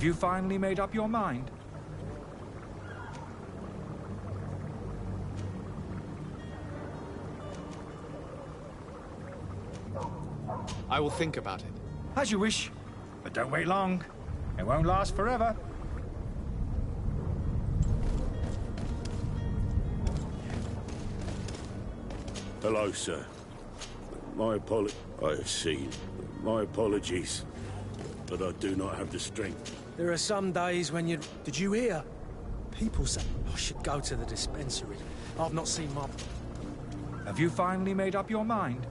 Have you finally made up your mind? I will think about it. As you wish, but don't wait long. It won't last forever. Hello, sir. I have seen. My apologies, but I do not have the strength. There are some days when you... Did you hear? People say I should go to the dispensary. I've not seen my... Have you finally made up your mind?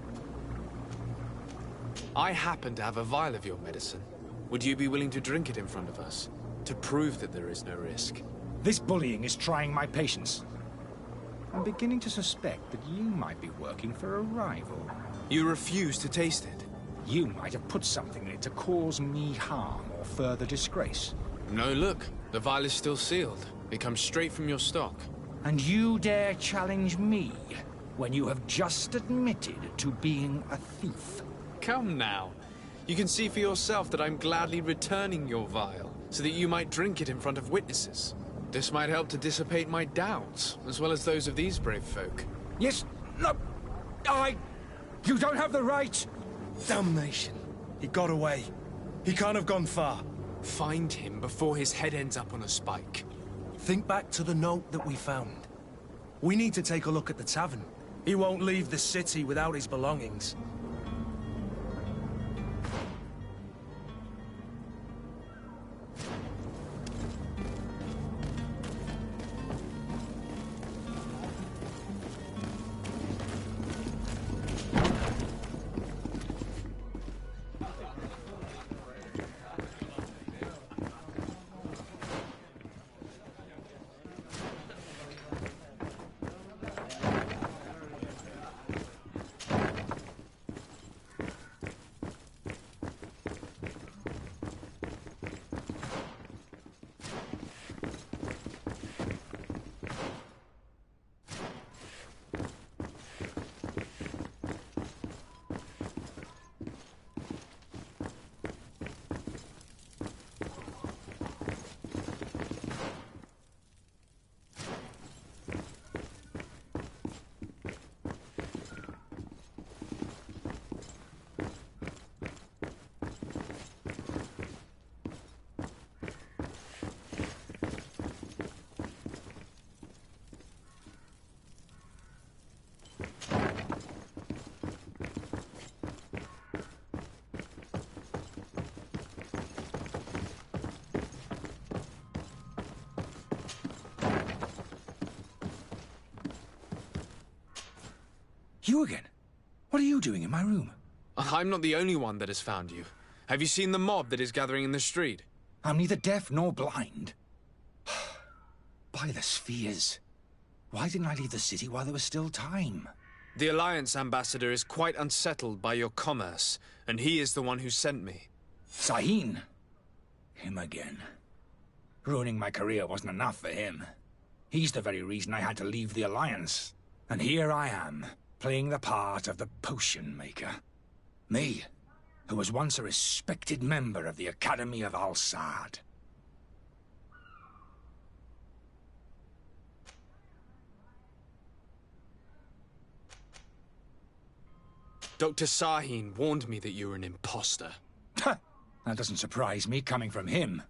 I happen to have a vial of your medicine. Would you be willing to drink it in front of us? To prove that there is no risk? This bullying is trying my patience. I'm beginning to suspect that you might be working for a rival. You refuse to taste it? You might have put something in it to cause me harm or further disgrace. No, look. The vial is still sealed. It comes straight from your stock. And you dare challenge me when you have just admitted to being a thief? Come now. You can see for yourself that I'm gladly returning your vial, so that you might drink it in front of witnesses. This might help to dissipate my doubts, as well as those of these brave folk. Yes, no, You don't have the right! Damnation. He got away. He can't have gone far. Find him before his head ends up on a spike. Think back to the note that we found. We need to take a look at the tavern. He won't leave the city without his belongings. You again? What are you doing in my room? I'm not the only one that has found you. Have you seen the mob that is gathering in the street? I'm neither deaf nor blind. By the spheres. Why didn't I leave the city while there was still time? The Alliance ambassador is quite unsettled by your commerce, and he is the one who sent me. Sahin? Him again. Ruining my career wasn't enough for him. He's the very reason I had to leave the Alliance. And here I am, playing the part of the potion maker. Me, who was once a respected member of the Academy of Al-Saad. Dr. Sahin warned me that you were an imposter. That doesn't surprise me, coming from him.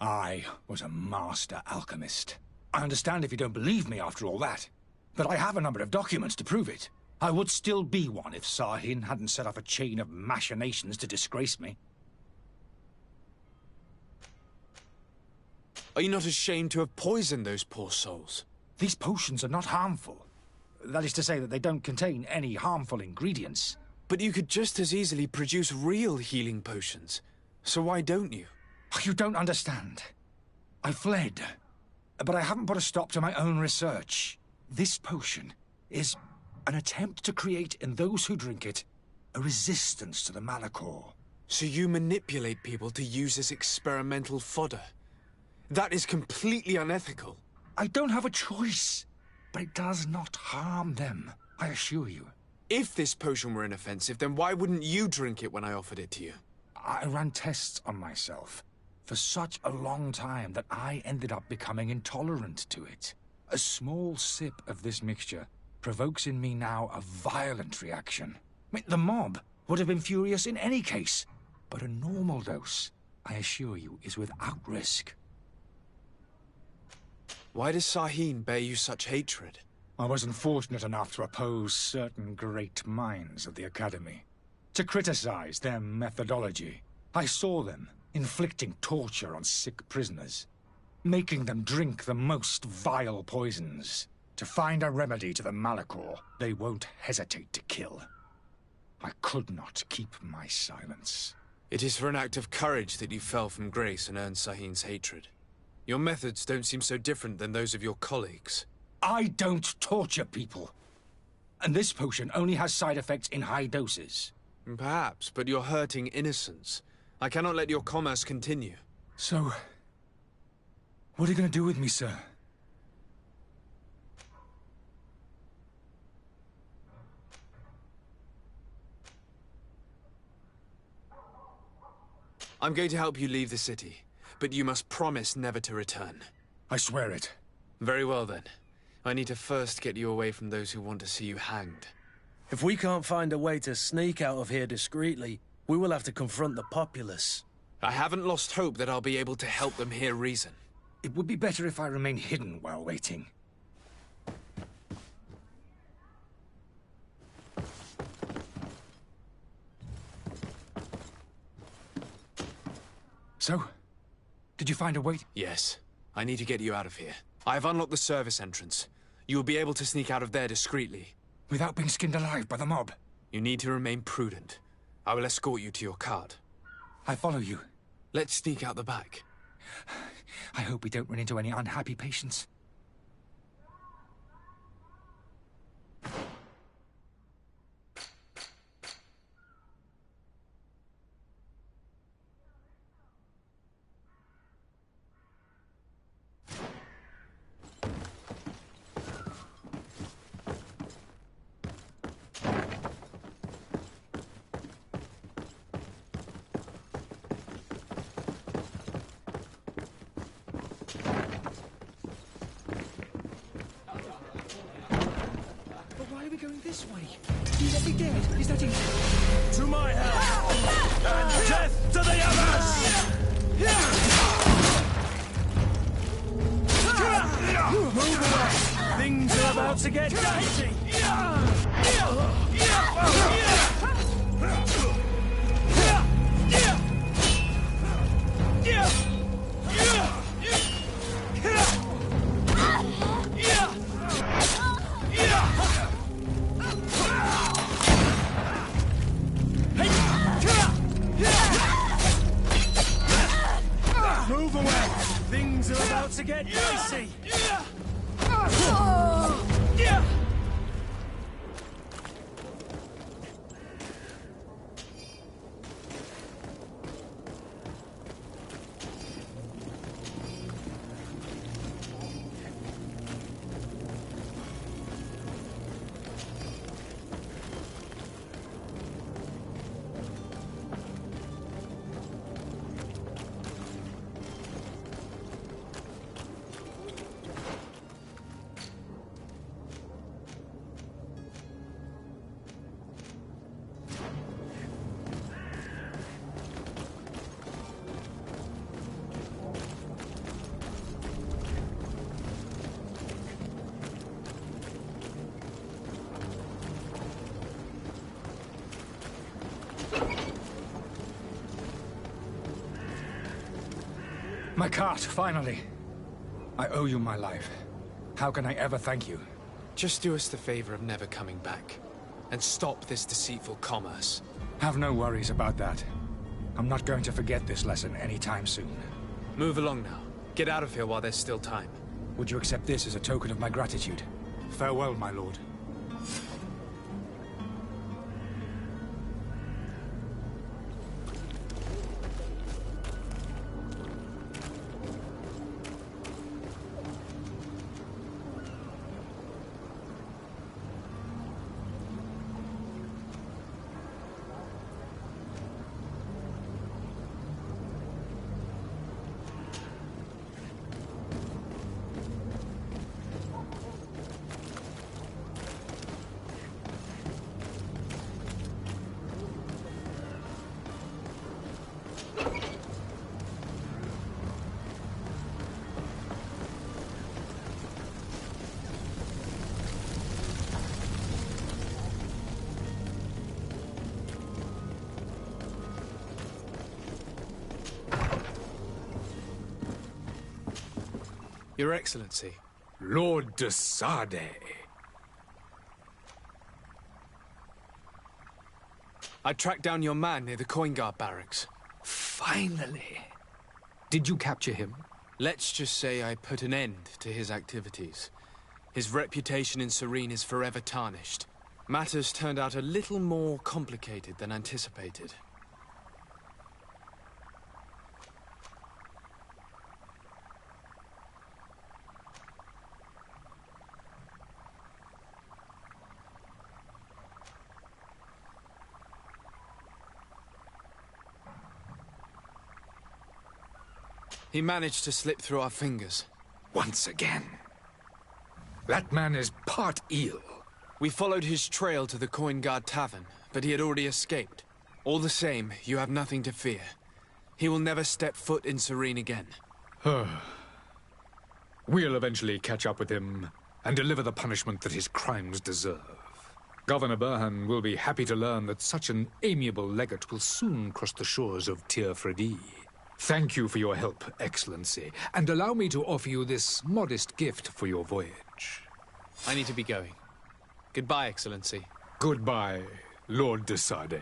I was a master alchemist. I understand if you don't believe me after all that, but I have a number of documents to prove it. I would still be one if Sahin hadn't set off a chain of machinations to disgrace me. Are you not ashamed to have poisoned those poor souls? These potions are not harmful. That is to say that they don't contain any harmful ingredients. But you could just as easily produce real healing potions. So why don't you? You don't understand. I fled, but I haven't put a stop to my own research. This potion is an attempt to create in those who drink it a resistance to the Malachor. So you manipulate people to use as experimental fodder? That is completely unethical. I don't have a choice, but it does not harm them, I assure you. If this potion were inoffensive, then why wouldn't you drink it when I offered it to you? I ran tests on myself. for such a long time that I ended up becoming intolerant to it. A small sip of this mixture provokes in me now a violent reaction. I mean, the mob would have been furious in any case, but a normal dose, I assure you, is without risk. Why does Sahin bear you such hatred? I wasn't fortunate enough to oppose certain great minds of the Academy, to criticize their methodology. I saw them inflicting torture on sick prisoners, making them drink the most vile poisons. To find a remedy to the Malachor, they won't hesitate to kill. I could not keep my silence. It is for an act of courage that you fell from grace and earned Sahin's hatred. Your methods don't seem so different than those of your colleagues. I don't torture people. And this potion only has side effects in high doses. Perhaps, but you're hurting innocents. I cannot let your commerce continue. So, what are you going to do with me, sir? I'm going to help you leave the city, but you must promise never to return. I swear it. Very well then. I need to first get you away from those who want to see you hanged. If we can't find a way to sneak out of here discreetly, we will have to confront the populace. I haven't lost hope that I'll be able to help them hear reason. It would be better if I remain hidden while waiting. So, did you find a way? Yes. I need to get you out of here. I've unlocked the service entrance. You will be able to sneak out of there discreetly. Without being skinned alive by the mob? You need to remain prudent. I will escort you to your cart. I follow you. Let's sneak out the back. I hope we don't run into any unhappy patients. Going this way. You let me dead. Is that easy? To my hell! And death to the others! Move away! Things are about to get dicey! Move away! Things are about to get dicey! My cart, finally. I owe you my life. How can I ever thank you? Just do us the favor of never coming back. And stop this deceitful commerce. Have no worries about that. I'm not going to forget this lesson anytime soon. Move along now. Get out of here while there's still time. Would you accept this as a token of my gratitude? Farewell, my lord. Your Excellency. Lord de Sade. I tracked down your man near the Coin Guard barracks. Finally. Did you capture him? Let's just say I put an end to his activities. His reputation in Serene is forever tarnished. Matters turned out a little more complicated than anticipated. He managed to slip through our fingers. Once again. That man is part eel. We followed his trail to the Coin Guard Tavern, but he had already escaped. All the same, you have nothing to fear. He will never step foot in Serene again. We'll eventually catch up with him and deliver the punishment that his crimes deserve. Governor Burhan will be happy to learn that such an amiable legate will soon cross the shores of Tir Fredi. Thank you for your help, Excellency, and allow me to offer you this modest gift for your voyage. I need to be going. Goodbye, Excellency. Goodbye, Lord de Sade.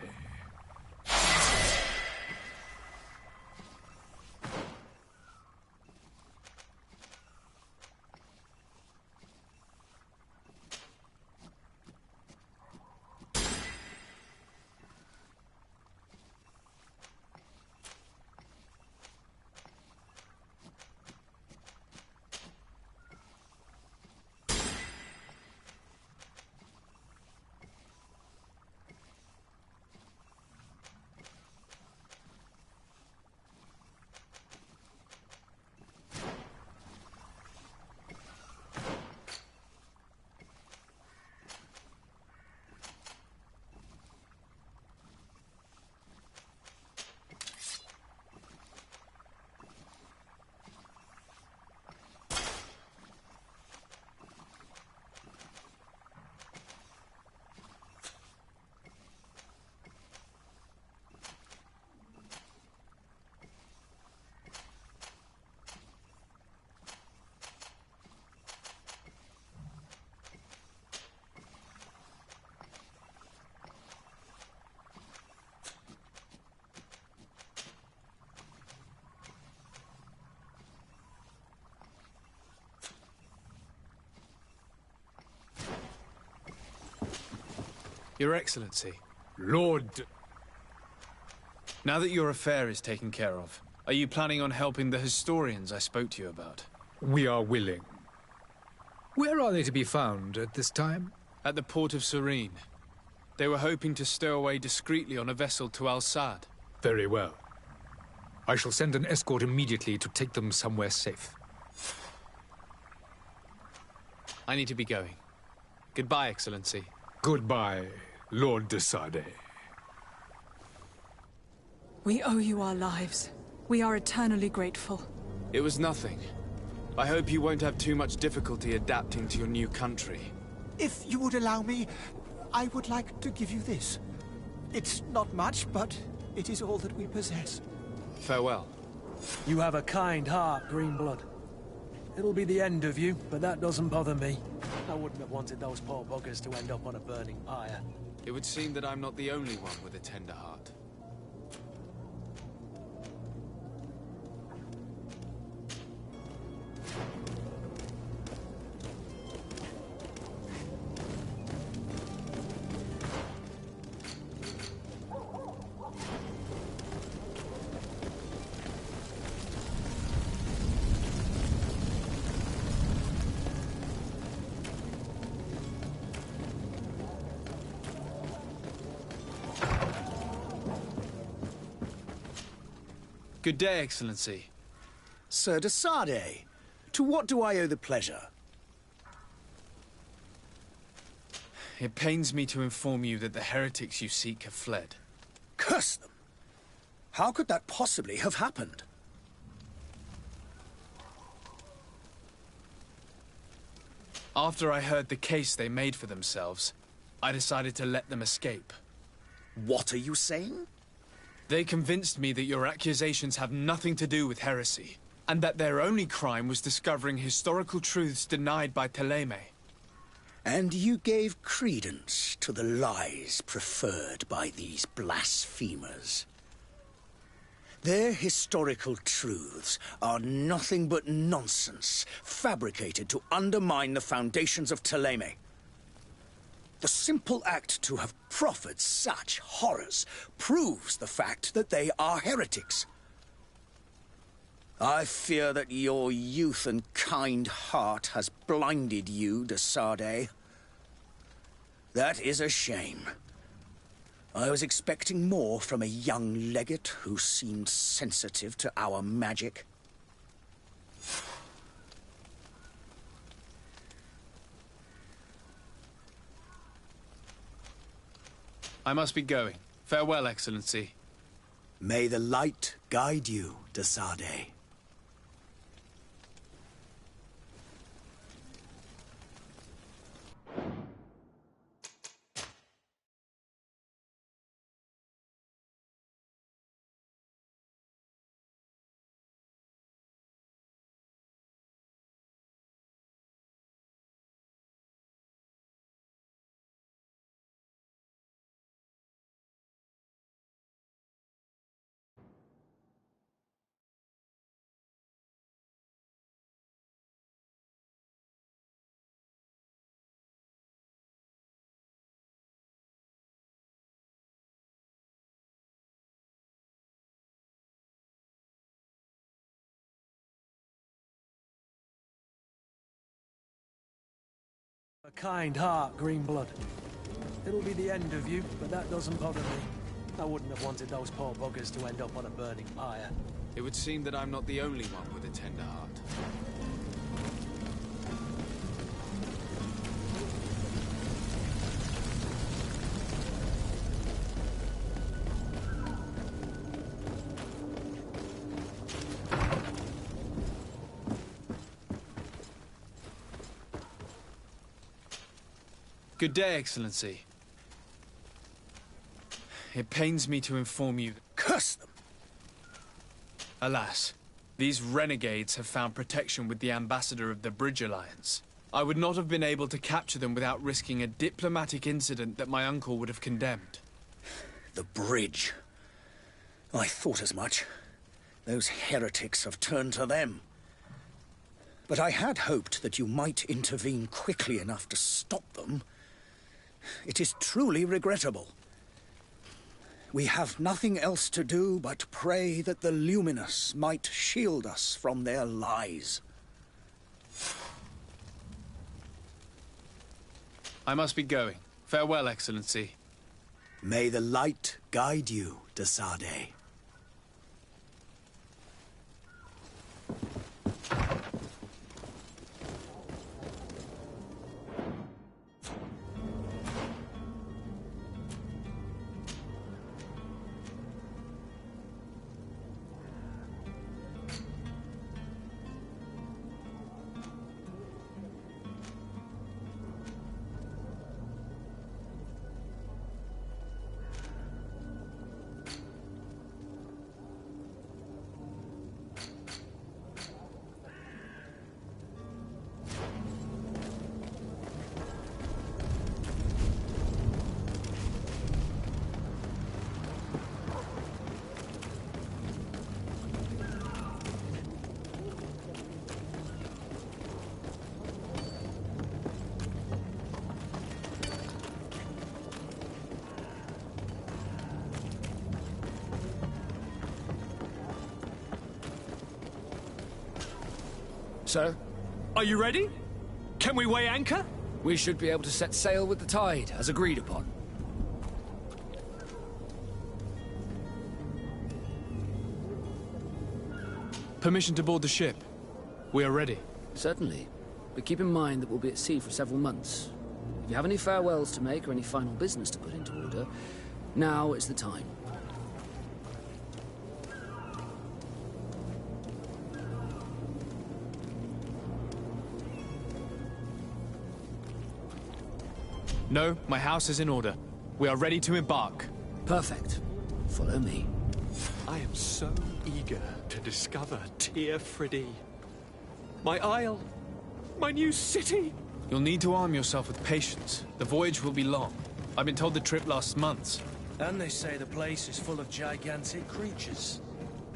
Your Excellency. Lord... Now that your affair is taken care of, are you planning on helping the historians I spoke to you about? We are willing. Where are they to be found at this time? At the port of Serene. They were hoping to stow away discreetly on a vessel to Al-Sad. Very well. I shall send an escort immediately to take them somewhere safe. I need to be going. Goodbye, Excellency. Goodbye, Lord de Sade. We owe you our lives. We are eternally grateful. It was nothing. I hope you won't have too much difficulty adapting to your new country. If you would allow me, I would like to give you this. It's not much, but it is all that we possess. Farewell. You have a kind heart, Greenblood. It'll be the end of you, but that doesn't bother me. I wouldn't have wanted those poor buggers to end up on a burning pyre. It would seem that I'm not the only one with a tender heart. Good day, Excellency. Sir de Sade, to what do I owe the pleasure? It pains me to inform you that the heretics you seek have fled. Curse them! How could that possibly have happened? After I heard the case they made for themselves, I decided to let them escape. What are you saying? They convinced me that your accusations have nothing to do with heresy, and that their only crime was discovering historical truths denied by Thélème. And you gave credence to the lies preferred by these blasphemers. Their historical truths are nothing but nonsense, fabricated to undermine the foundations of Thélème. The simple act to have proffered such horrors proves the fact that they are heretics. I fear that your youth and kind heart has blinded you, de Sade. That is a shame. I was expecting more from a young legate who seemed sensitive to our magic. I must be going. Farewell, Excellency. May the light guide you, de Sade. A kind heart, Greenblood. It'll be the end of you, but that doesn't bother me. I wouldn't have wanted those poor buggers to end up on a burning pyre. It would seem that I'm not the only one with a tender heart. Good day, Excellency. It pains me to inform you... Curse them! Alas, these renegades have found protection with the ambassador of the Bridge Alliance. I would not have been able to capture them without risking a diplomatic incident that my uncle would have condemned. The bridge. I thought as much. Those heretics have turned to them. But I had hoped that you might intervene quickly enough to stop them. It is truly regrettable. We have nothing else to do but pray that the Luminous might shield us from their lies. I must be going. Farewell, Excellency. May the light guide you, de Sade. Sir? Are you ready? Can we weigh anchor? We should be able to set sail with the tide, as agreed upon. Permission to board the ship. We are ready. Certainly. But keep in mind that we'll be at sea for several months. If you have any farewells to make or any final business to put into order, now is the time. No, my house is in order. We are ready to embark. Perfect. Follow me. I am so eager to discover Tear Freddy. My isle. My new city. You'll need to arm yourself with patience. The voyage will be long. I've been told the trip lasts months. And they say the place is full of gigantic creatures.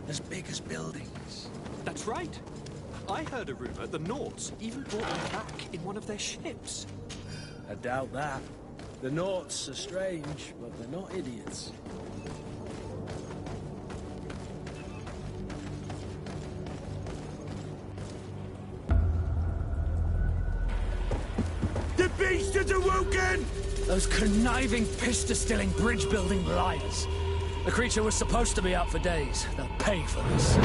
As big as buildings. That's right. I heard a rumor the Nauts even brought them back in one of their ships. I doubt that. The Nauts are strange, but they're not idiots. The beast has awoken! Those conniving, pista-stilling, bridge-building liars. The creature was supposed to be up for days. They'll pay for this.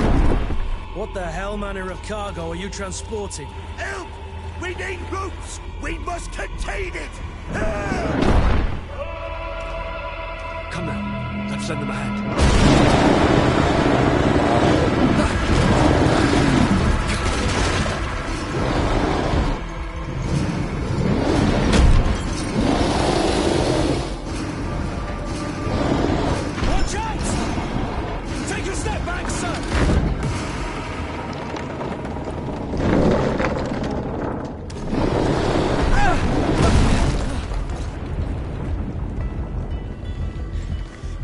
What the hell manner of cargo are you transporting? Help! We need ropes! We must contain it! Come now, let's send them ahead. Watch out! Take a step back, sir!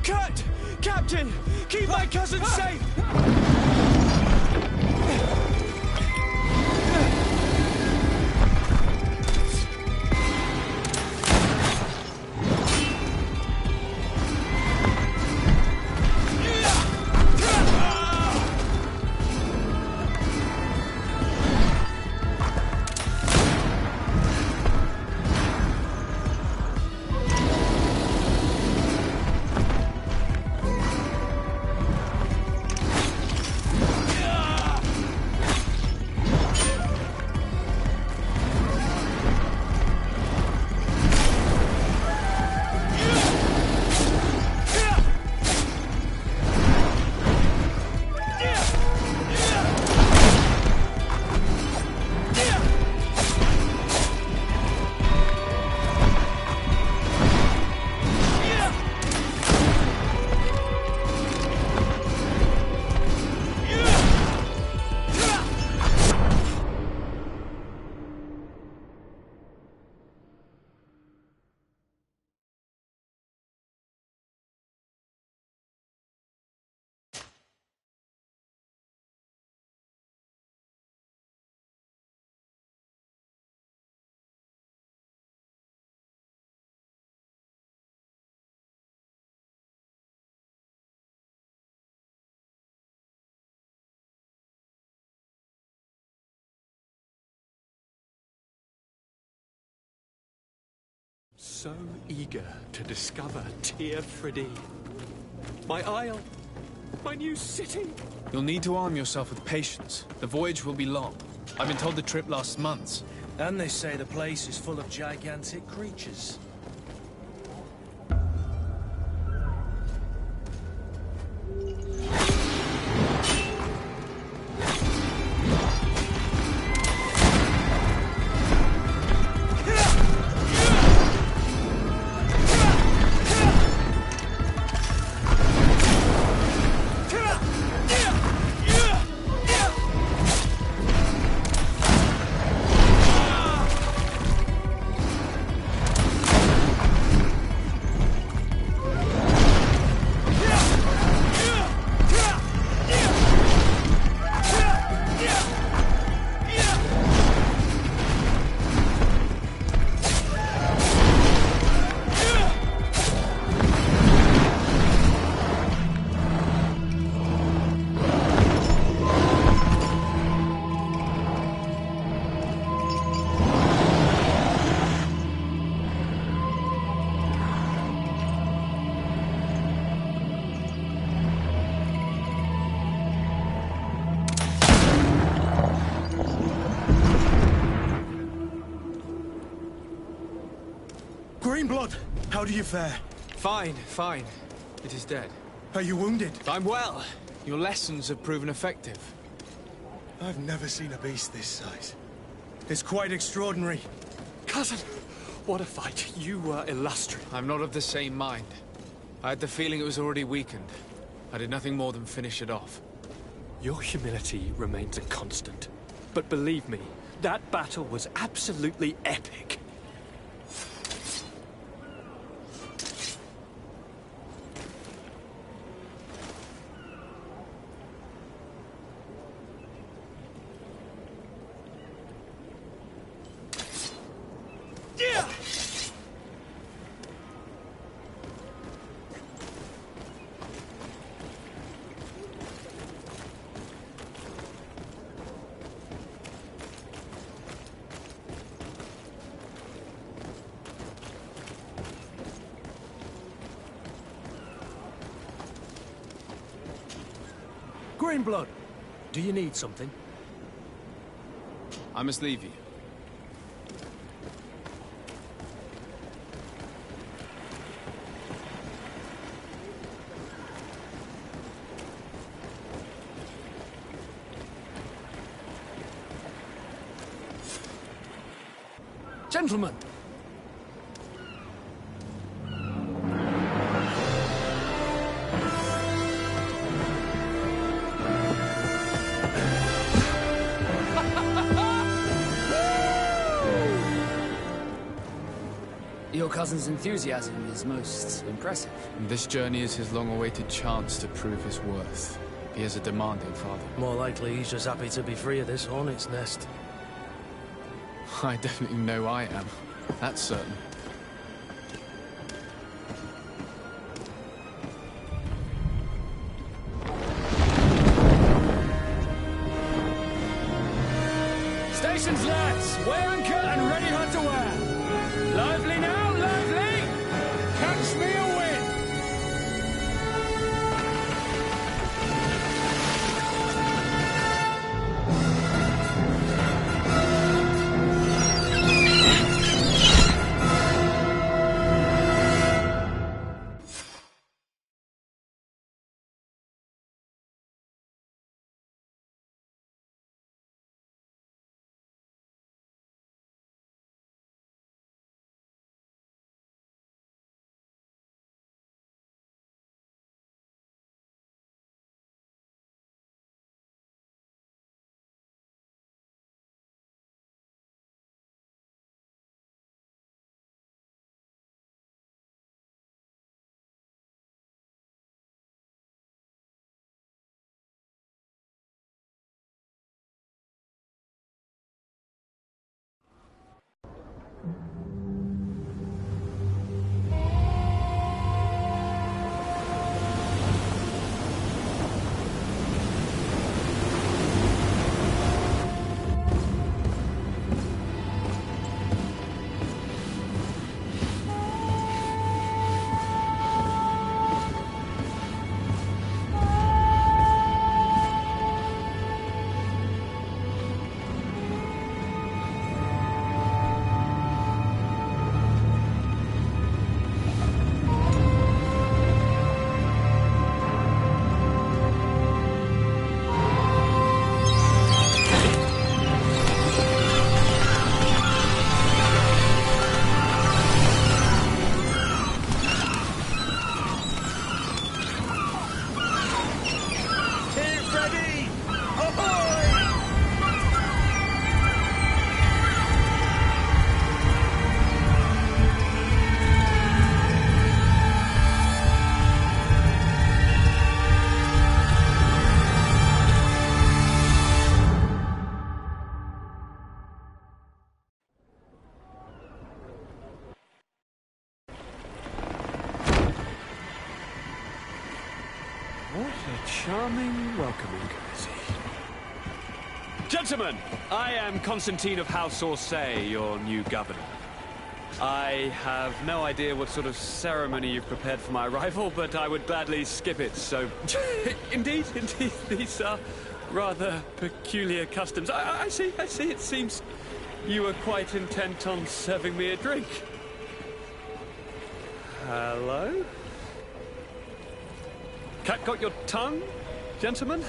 Cut! Captain! Keep my cousin safe! So eager to discover Tear Freddy. My isle. My new city. You'll need to arm yourself with patience. The voyage will be long. I've been told the trip lasts months. And they say the place is full of gigantic creatures. Greenblood, how do you fare? Fine, fine. It is dead. Are you wounded? I'm well. Your lessons have proven effective. I've never seen a beast this size. It's quite extraordinary. Cousin, What a fight. You were illustrious. I'm not of the same mind. I had the feeling it was already weakened. I did nothing more than finish it off. Your humility remains a constant. But believe me, that battle was absolutely epic. Greenblood, do you need something? I must leave you. Gentlemen! Your cousin's enthusiasm is most impressive. This journey is his long-awaited chance to prove his worth. He is a demanding father. More likely he's just happy to be free of this hornet's nest. I definitely know I am. That's certain. Stations, lads! Weigh anchor and ready her to wear! Lively now, lively! Catch me a wind! What a charming welcoming committee. Gentlemen, I am Constantine of House Orsay, your new governor. I have no idea what sort of ceremony you've prepared for my arrival, but I would gladly skip it, so... Indeed, these are rather peculiar customs. I see, it seems you were quite intent on serving me a drink. Hello? Cat got your tongue, gentlemen?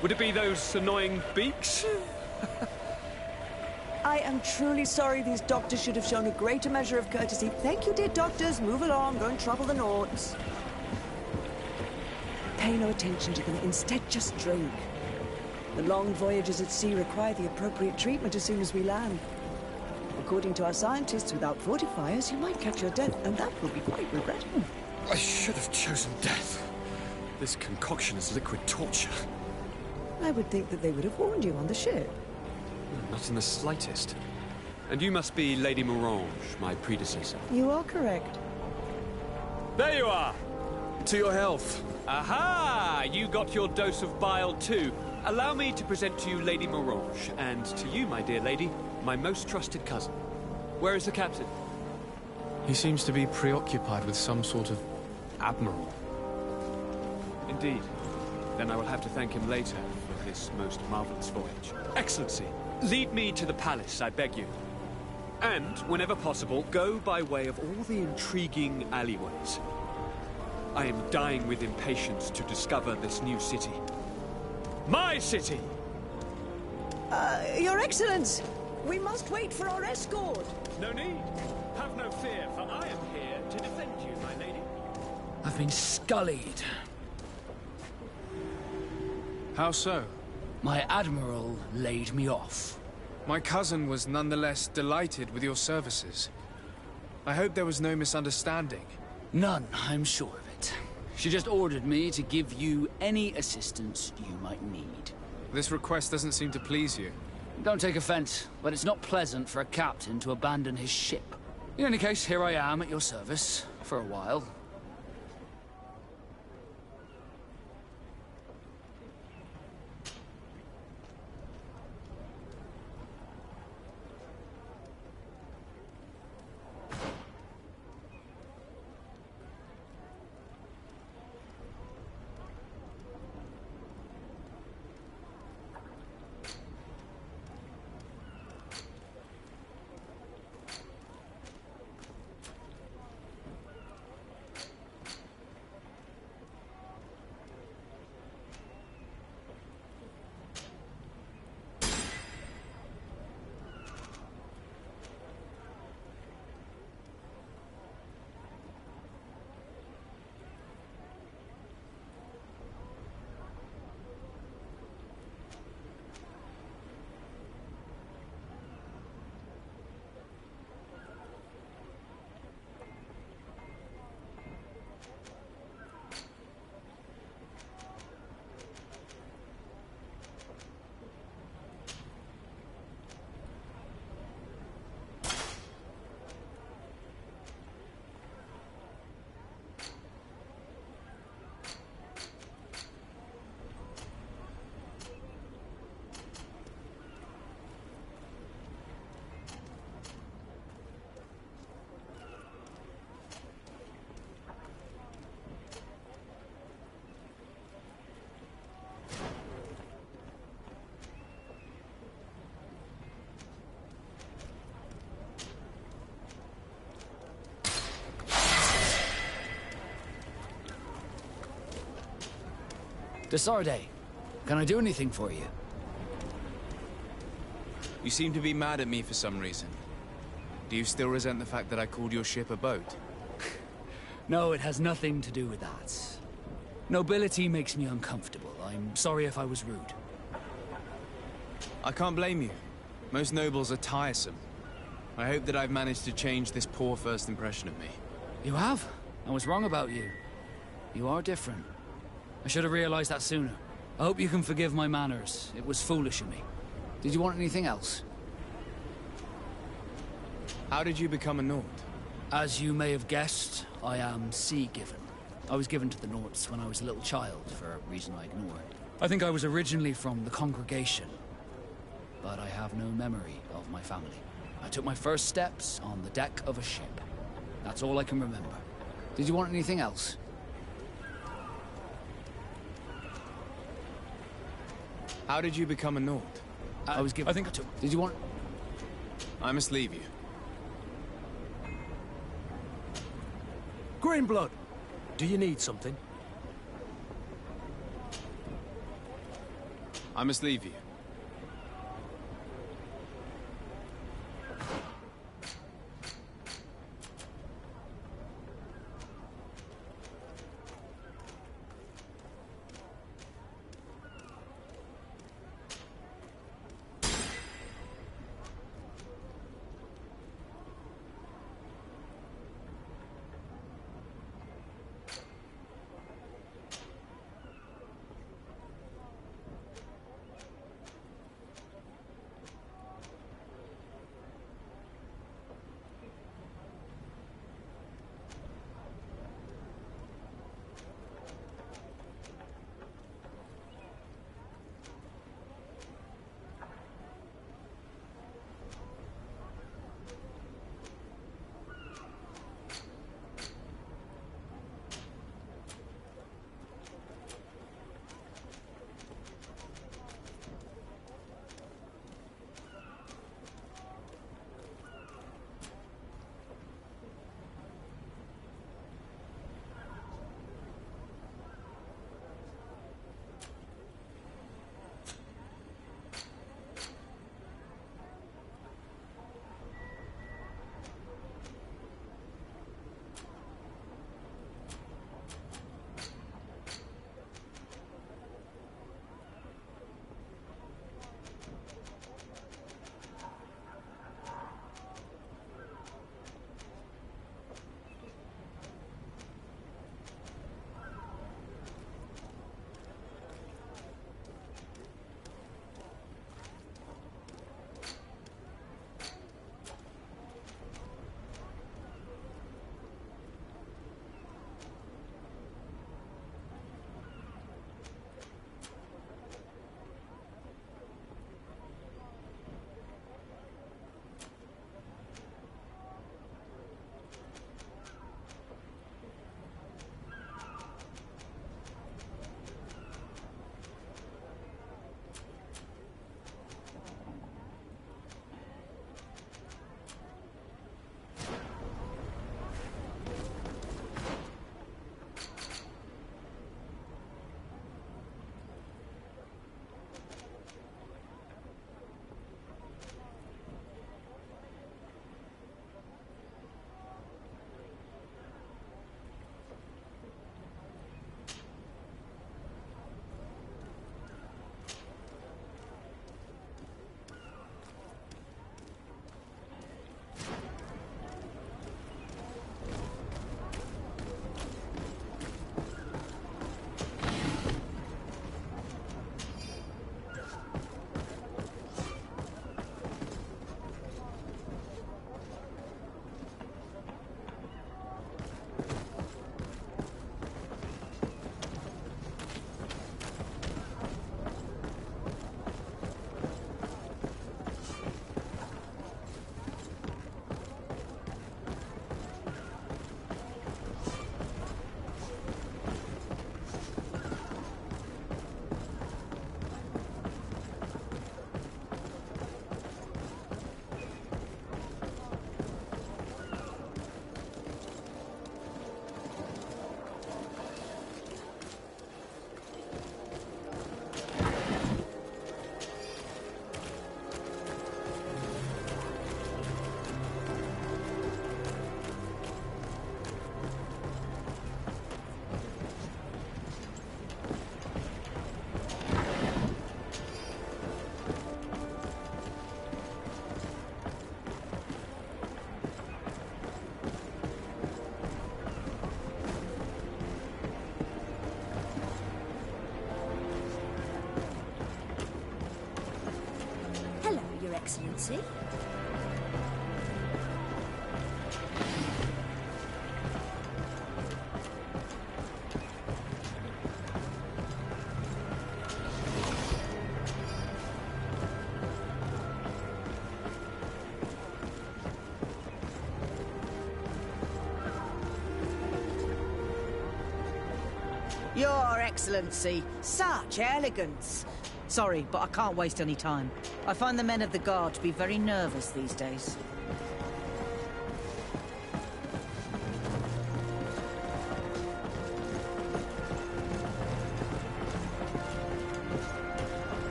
Would it be those annoying beaks? I am truly sorry these doctors should have shown a greater measure of courtesy. Thank you, dear doctors. Move along. Go and trouble the Nords. Pay no attention to them. Instead, just drink. The long voyages at sea require the appropriate treatment as soon as we land. According to our scientists, without fortifiers, you might catch your death, and that will be quite regrettable. I should have chosen death. This concoction is liquid torture. I would think that they would have warned you on the ship. Not in the slightest. And you must be Lady Morange, my predecessor. You are correct. There you are! To your health. Aha! You got your dose of bile too. Allow me to present to you Lady Morange, and to you, my dear lady, my most trusted cousin. Where is the captain? He seems to be preoccupied with some sort of admiral. Indeed. Then I will have to thank him later for this most marvelous voyage. Excellency, lead me to the palace, I beg you. And, whenever possible, go by way of all the intriguing alleyways. I am dying with impatience to discover this new city. My city! Your Excellence! We must wait for our escort! No need. Have no fear, for I am here to defend you, my lady. I've been scullied. How so? My admiral laid me off. My cousin was nonetheless delighted with your services. I hope there was no misunderstanding. None, I'm sure of it. She just ordered me to give you any assistance you might need. This request doesn't seem to please you. Don't take offense, but it's not pleasant for a captain to abandon his ship. In any case, here I am at your service, for a while. Desarde, can I do anything for you? You seem to be mad at me for some reason. Do you still resent the fact that I called your ship a boat? No, it has nothing to do with that. Nobility makes me uncomfortable. I'm sorry if I was rude. I can't blame you. Most nobles are tiresome. I hope that I've managed to change this poor first impression of me. You have? I was wrong about you. You are different. I should have realized that sooner. I hope you can forgive my manners. It was foolish of me. Did you want anything else? How did you become a Nord? As you may have guessed, I am sea-given. I was given to the Nords when I was a little child, for a reason I ignore. I think I was originally from the congregation, but I have no memory of my family. I took my first steps on the deck of a ship. That's all I can remember. Did you want anything else? How did you become a Nord? I was given... Did you want... I must leave you. Greenblood, do you need something? I must leave you. Excellency. Your Excellency, such elegance. Sorry, but I can't waste any time. I find the men of the Guard to be very nervous these days.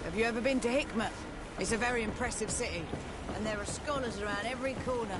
Have you ever been to Hikmet? It's a very impressive city, and there are scholars around every corner.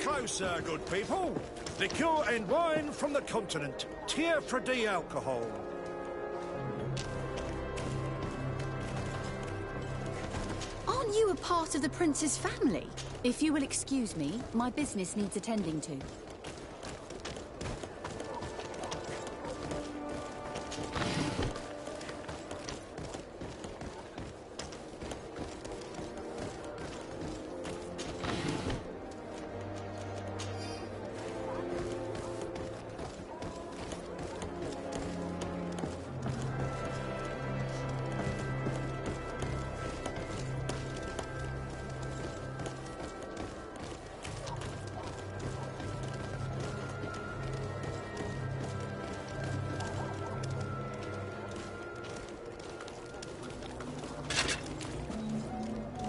Closer, good people. Liqueur and wine from the continent. Tier for D alcohol. Aren't you a part of the Prince's family? If you will excuse me, my business needs attending to.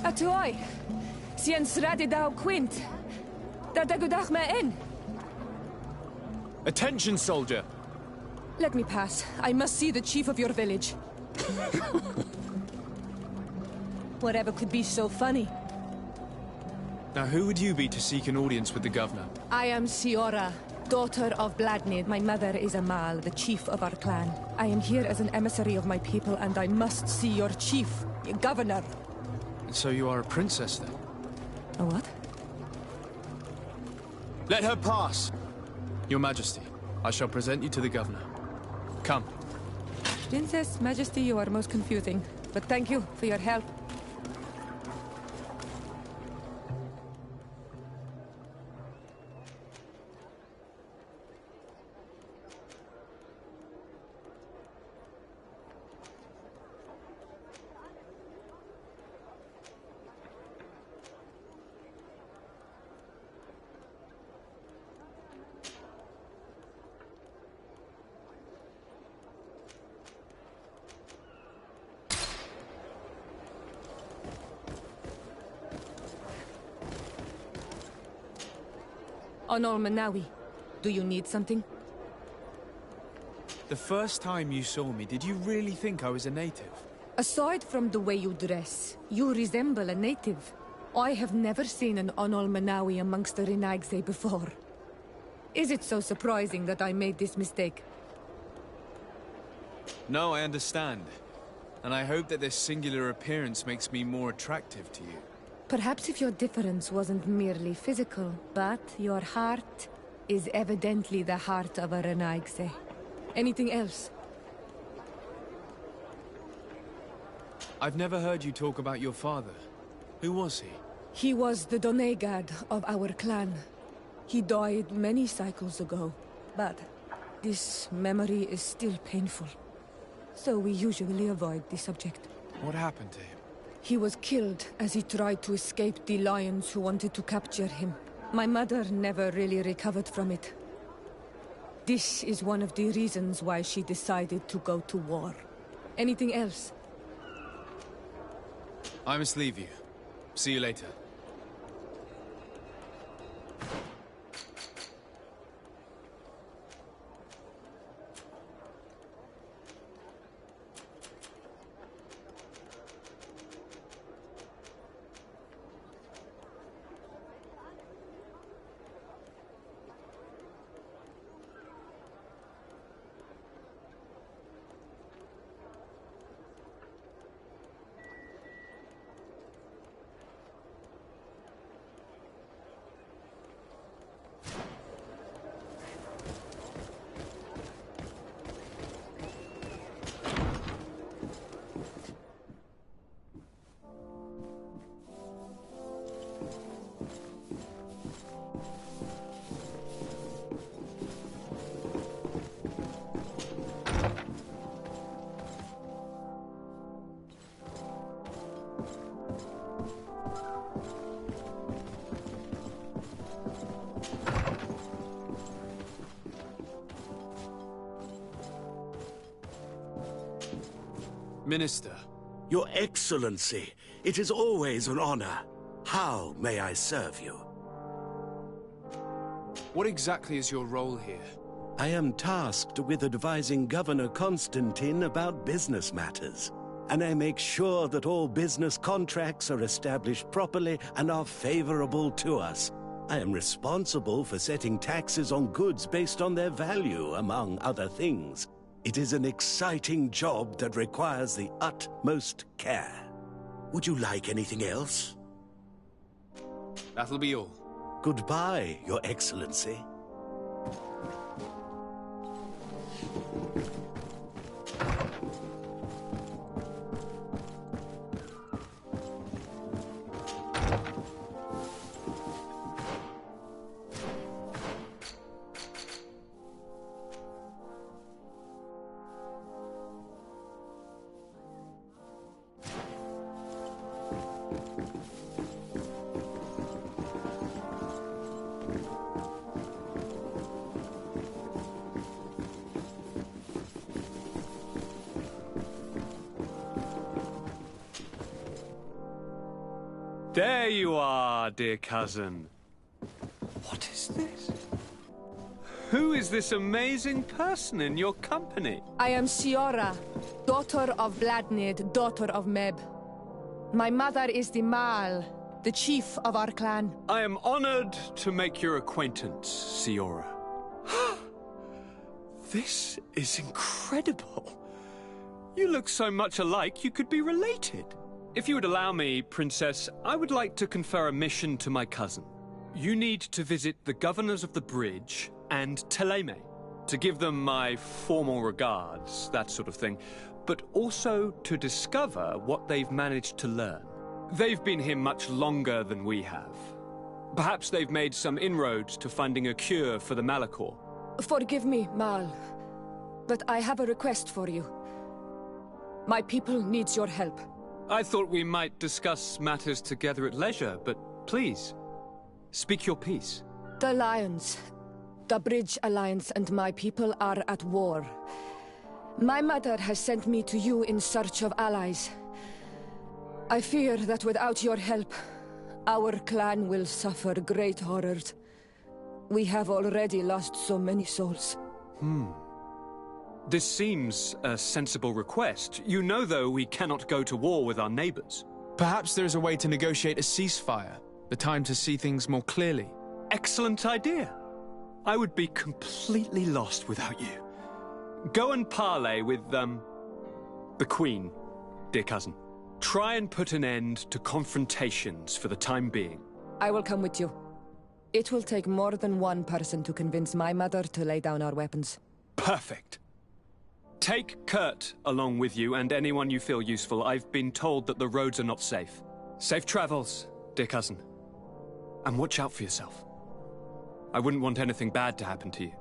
Atoy, sien sradi dau quint. Da dagudach me in. Attention, soldier! Let me pass. I must see the chief of your village. Whatever could be so funny? Now, who would you be to seek an audience with the governor? I am Siora, daughter of Bladnid. My mother is Amal, the chief of our clan. I am here as an emissary of my people, and I must see your chief, your governor. And so you are a princess, then? A what? Let her pass! Your Majesty, I shall present you to the governor. Come. Princess, Majesty, you are most confusing. But thank you for your help. Honor Manawi, do you need something? The first time you saw me, did you really think I was a native? Aside from the way you dress, you resemble a native. I have never seen an Onol Manawi amongst the Renagse before. Is it so surprising that I made this mistake? No, I understand. And I hope that this singular appearance makes me more attractive to you. Perhaps if your difference wasn't merely physical, but your heart is evidently the heart of a Renaigse. Anything else? I've never heard you talk about your father. Who was he? He was the Donegad of our clan. He died many cycles ago, but this memory is still painful. So we usually avoid the subject. What happened to him? He was killed as he tried to escape the lions who wanted to capture him. My mother never really recovered from it. This is one of the reasons why she decided to go to war. Anything else? I must leave you. See you later. Minister. Your Excellency, it is always an honor. How may I serve you? What exactly is your role here? I am tasked with advising Governor Constantine about business matters, and I make sure that all business contracts are established properly and are favorable to us. I am responsible for setting taxes on goods based on their value, among other things. It is an exciting job that requires the utmost care. Would you like anything else? That'll be all. Goodbye, Your Excellency. There you are, dear cousin. What is this? Who is this amazing person in your company? I am Siora, daughter of Vladnid, daughter of Meb. My mother is the Maal, the chief of our clan. I am honored to make your acquaintance, Siora. This is incredible. You look so much alike you could be related. If you would allow me, Princess, I would like to confer a mission to my cousin. You need to visit the governors of the bridge and Teleme, to give them my formal regards, that sort of thing, but also to discover what they've managed to learn. They've been here much longer than we have. Perhaps they've made some inroads to finding a cure for the Malachor. Forgive me, Mal, but I have a request for you. My people needs your help. I thought we might discuss matters together at leisure, but please, speak your piece. The Lions, the Bridge Alliance and my people are at war. My mother has sent me to you in search of allies. I fear that without your help, our clan will suffer great horrors. We have already lost so many souls. This seems a sensible request. You know, though, we cannot go to war with our neighbors. Perhaps there is a way to negotiate a ceasefire. The time to see things more clearly. Excellent idea. I would be completely lost without you. Go and parley with, the Queen. dear cousin. Try and put an end to confrontations for the time being. I will come with you. It will take more than one person to convince my mother to lay down our weapons. Perfect. Take Kurt along with you and anyone you feel useful. I've been told that the roads are not safe. Safe travels, dear cousin. And watch out for yourself. I wouldn't want anything bad to happen to you.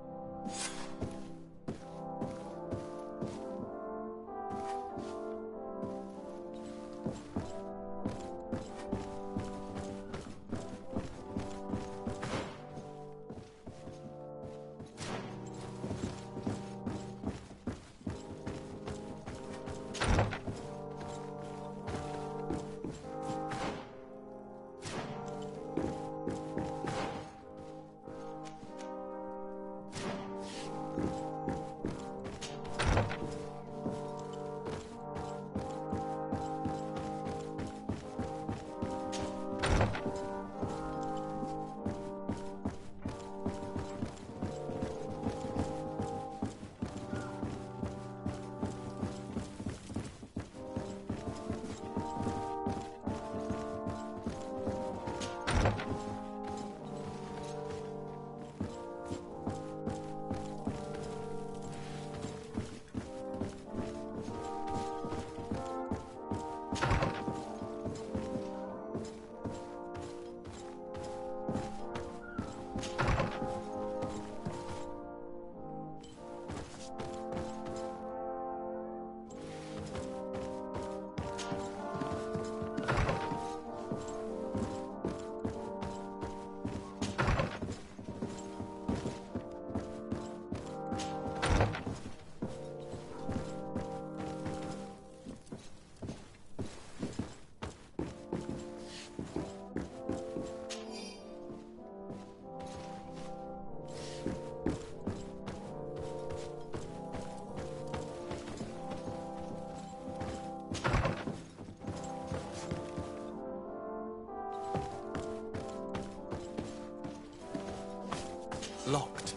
Locked.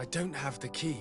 I don't have the key.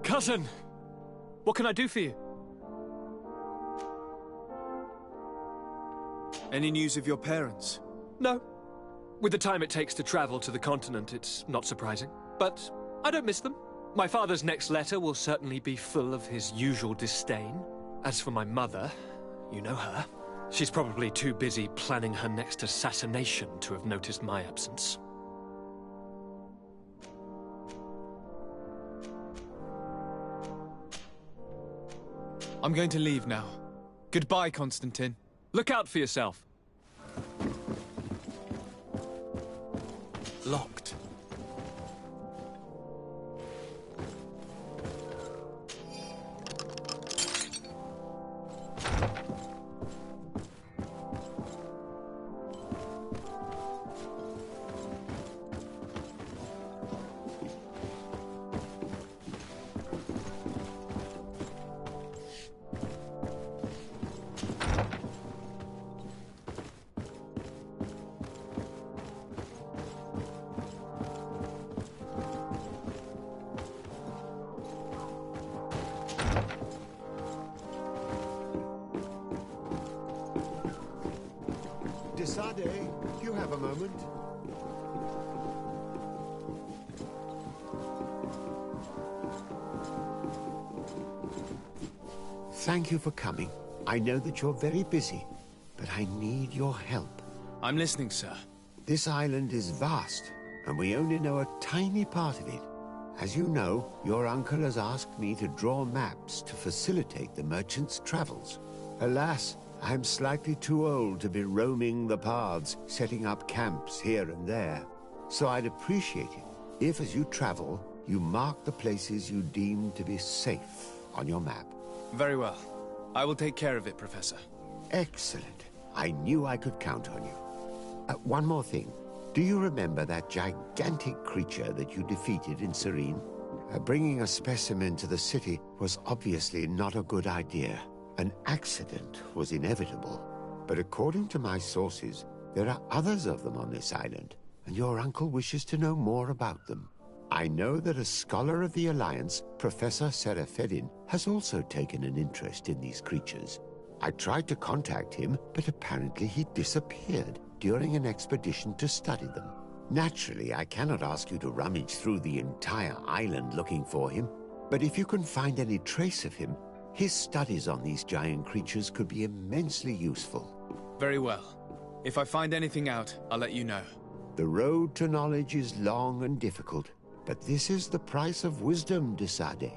Cousin! What can I do for you? Any news of your parents? No. With the time it takes to travel to the continent, it's not surprising. But I don't miss them. My father's next letter will certainly be full of his usual disdain. As for my mother, you know her. She's probably too busy planning her next assassination to have noticed my absence. I'm going to leave now. Goodbye, Constantine. Look out for yourself. Locked. Desade, do you have a moment? Thank you for coming. I know that you're very busy, but I need your help. I'm listening, sir. This island is vast, and we only know a tiny part of it. As you know, your uncle has asked me to draw maps to facilitate the merchant's travels. Alas, I'm slightly too old to be roaming the paths, setting up camps here and there. So I'd appreciate it if, as you travel, you mark the places you deem to be safe on your map. Very well. I will take care of it, Professor. Excellent. I knew I could count on you. One more thing. Do you remember that gigantic creature that you defeated in Serene? Bringing a specimen to the city was obviously not a good idea. An accident was inevitable. But according to my sources, there are others of them on this island, and your uncle wishes to know more about them. I know that a scholar of the Alliance, Professor Serafedin, has also taken an interest in these creatures. I tried to contact him, but apparently he disappeared during an expedition to study them. Naturally, I cannot ask you to rummage through the entire island looking for him, but if you can find any trace of him, his studies on these giant creatures could be immensely useful. Very well. If I find anything out, I'll let you know. The road to knowledge is long and difficult, but this is the price of wisdom, de Sade.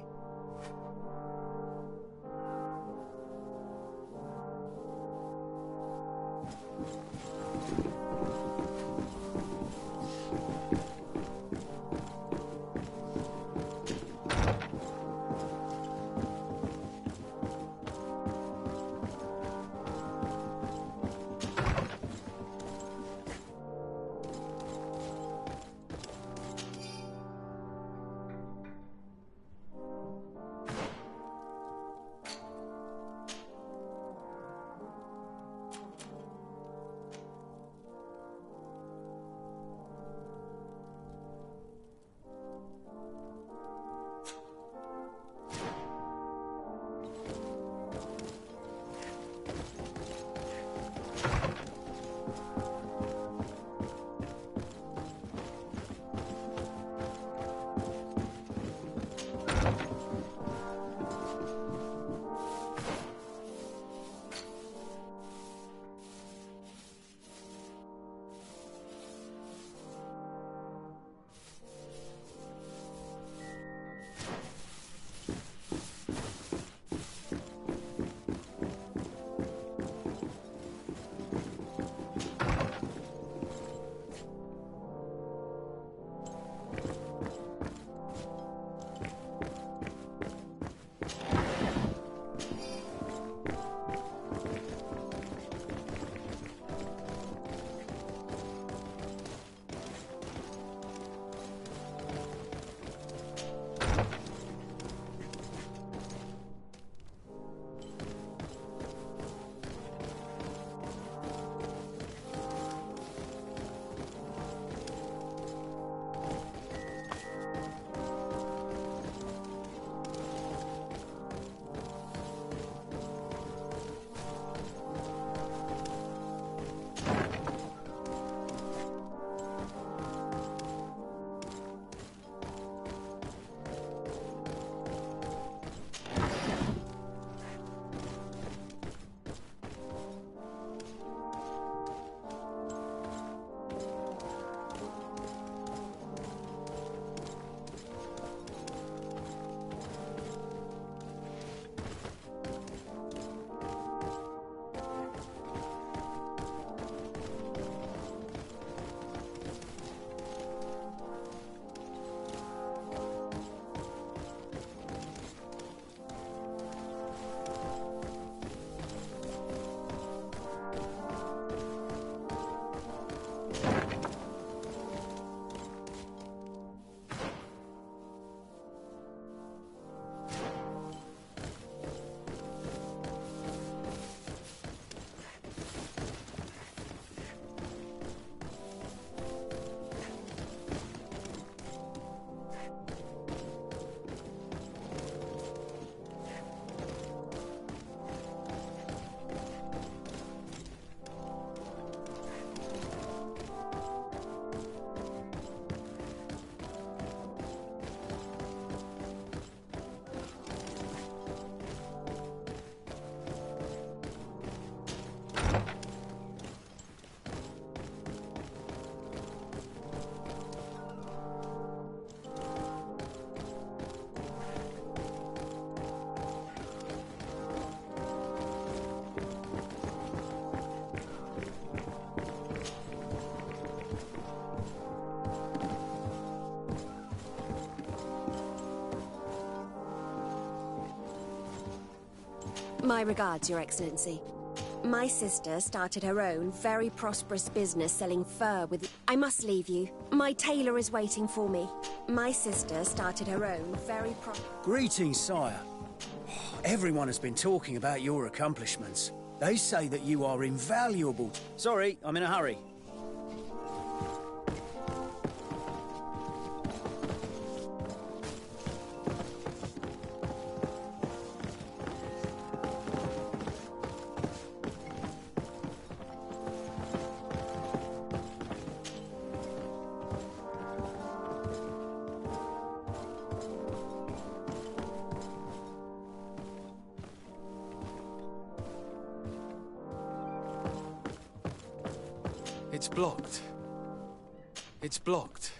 My regards, Your Excellency. My sister started her own, very prosperous business selling fur with... I must leave you. My tailor is waiting for me. My sister started her own, very Greetings, sire. Everyone has been talking about your accomplishments. They say that you are invaluable. Sorry, I'm in a hurry. It's blocked. It's blocked.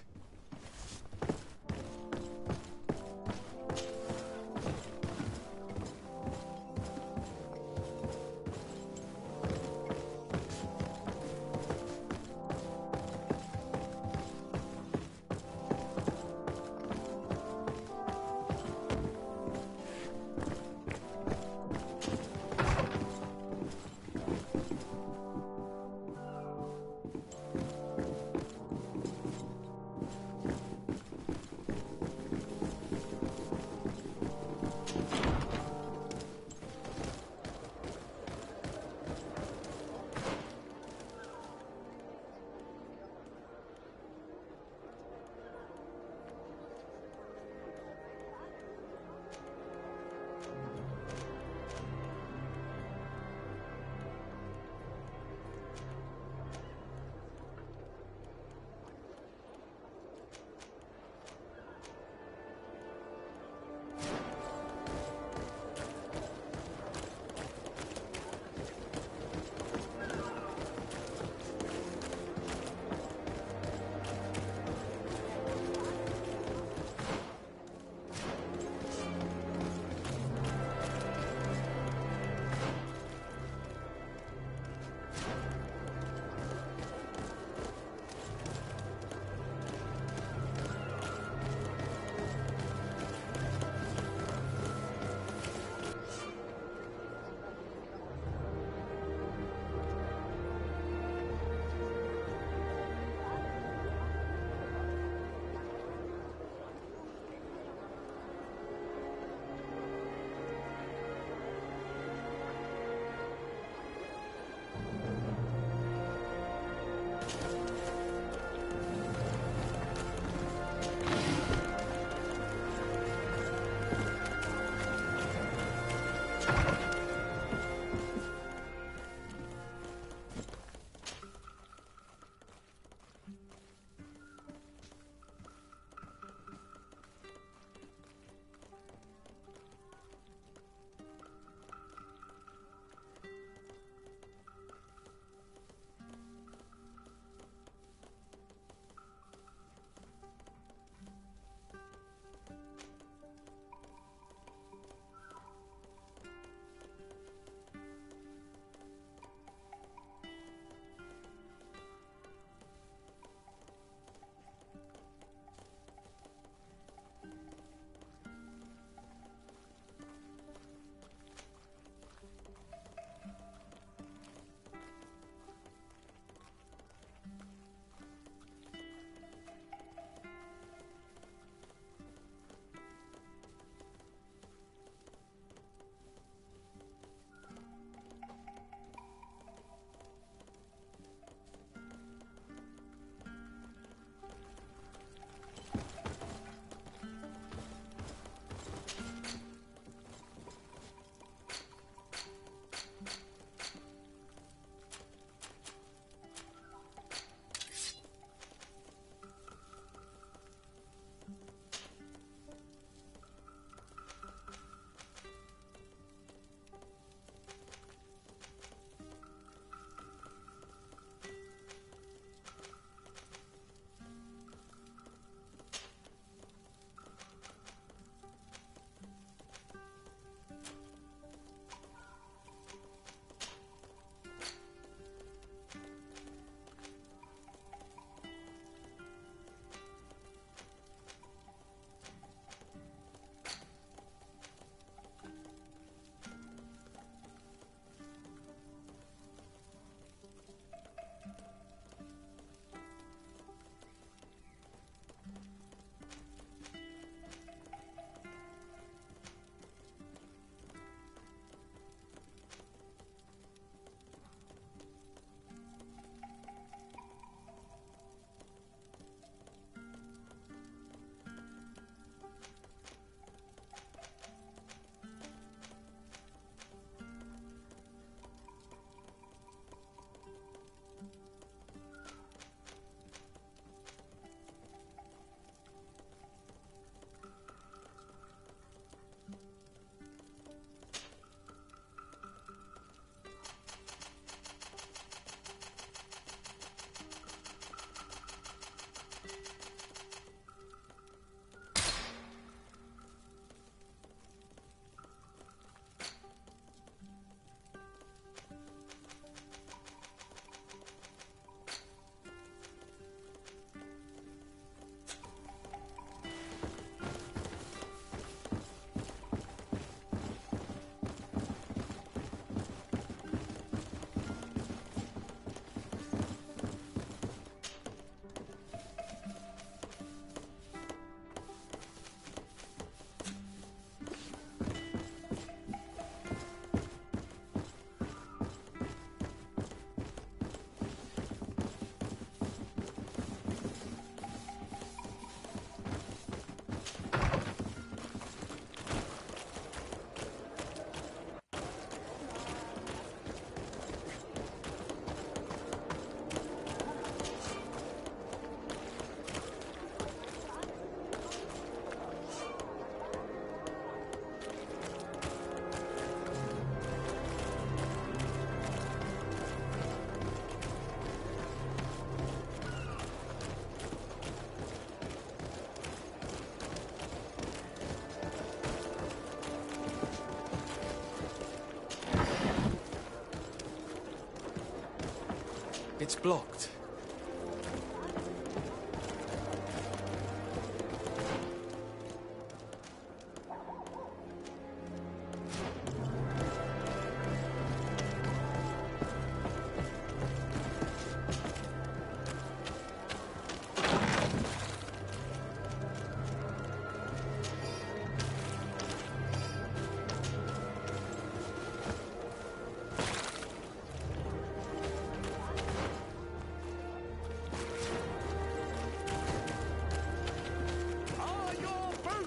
It's blocked.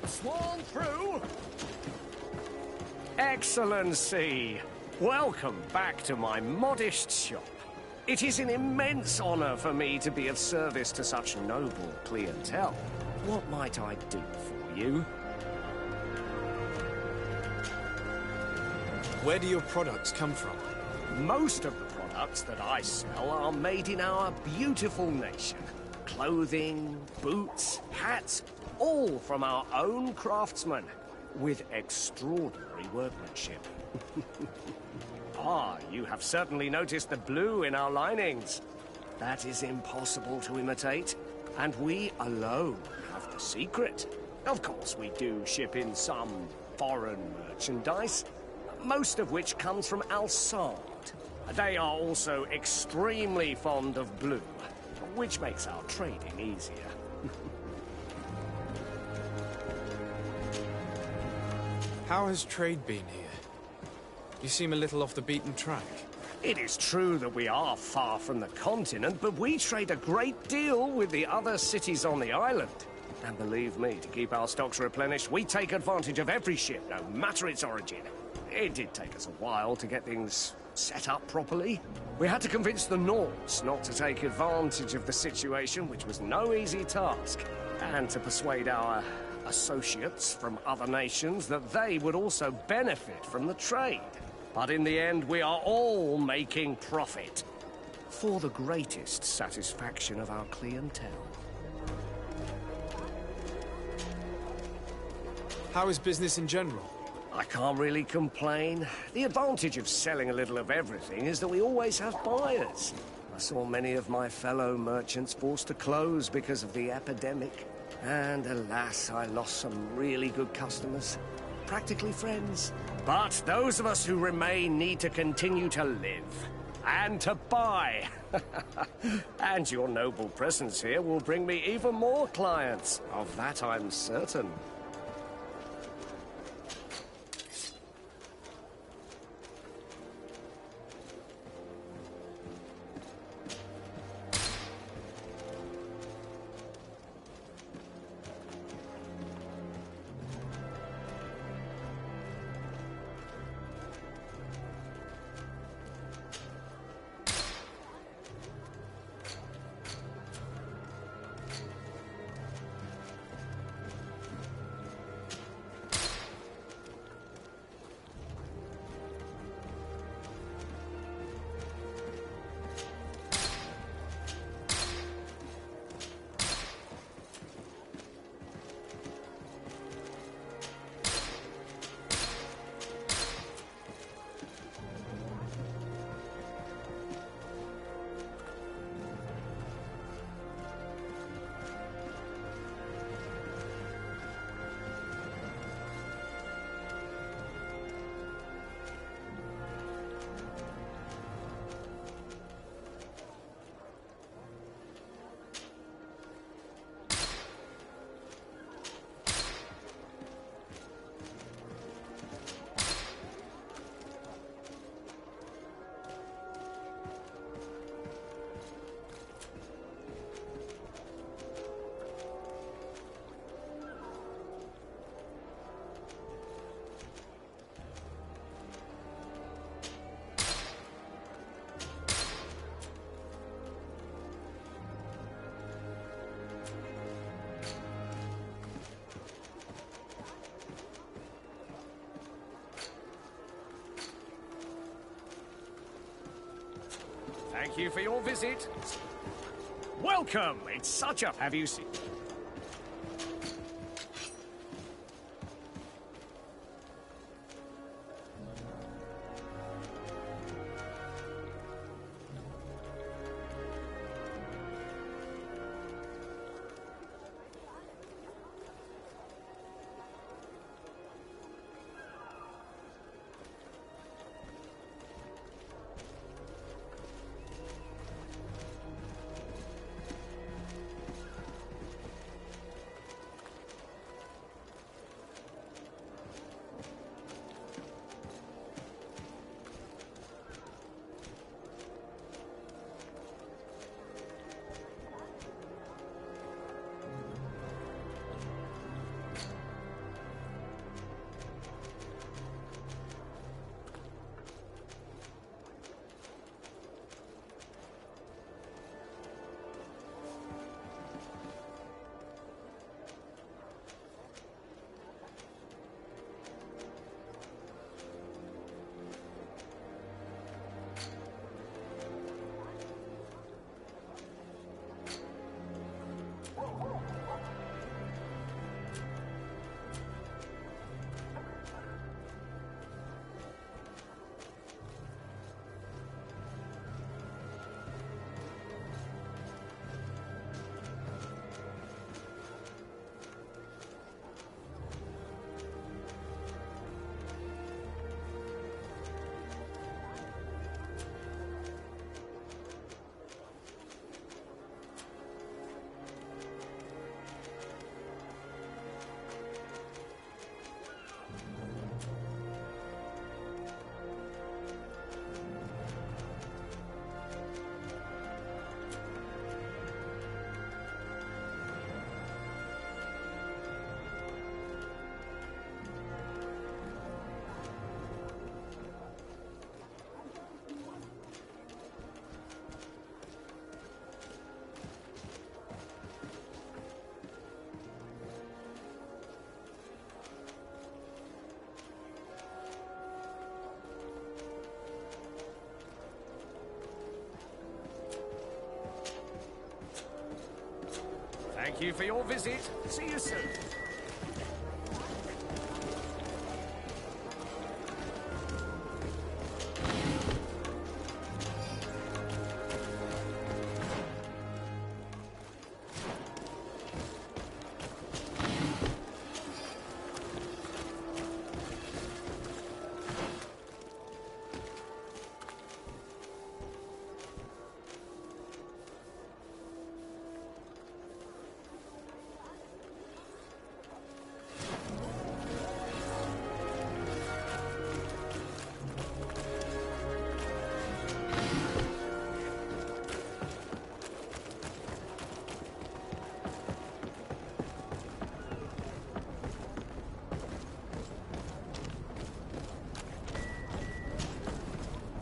Sworn through? Excellency, welcome back to my modest shop. It is an immense honor for me to be of service to such noble clientele. What might I do for you? Where do your products come from? Most of the products that I sell are made in our beautiful nation. Clothing, boots, hats, all from our own craftsmen, with extraordinary workmanship. Ah, you have certainly noticed the blue in our linings. That is impossible to imitate, and we alone have the secret. Of course, we do ship in some foreign merchandise, most of which comes from Alsard. They are also extremely fond of blue, which makes our trading easier. How has trade been here? You seem a little off the beaten track. It is true that we are far from the continent, but we trade a great deal with the other cities on the island. And believe me, to keep our stocks replenished, we take advantage of every ship, no matter its origin. It did take us a while to get things set up properly. We had to convince the Nords not to take advantage of the situation, which was no easy task, and to persuade our associates from other nations that they would also benefit from the trade. But in the end, we are all making profit, for the greatest satisfaction of our clientele. How is business in general? I can't really complain. The advantage of selling a little of everything is that we always have buyers. I saw many of my fellow merchants forced to close because of the epidemic. And alas, I lost some really good customers. Practically friends. But those of us who remain need to continue to live. And to buy. And your noble presence here will bring me even more clients. Of that I'm certain. Thank you for your visit. Welcome! It's such a... Have you seen... Thank you for your visit. See you soon.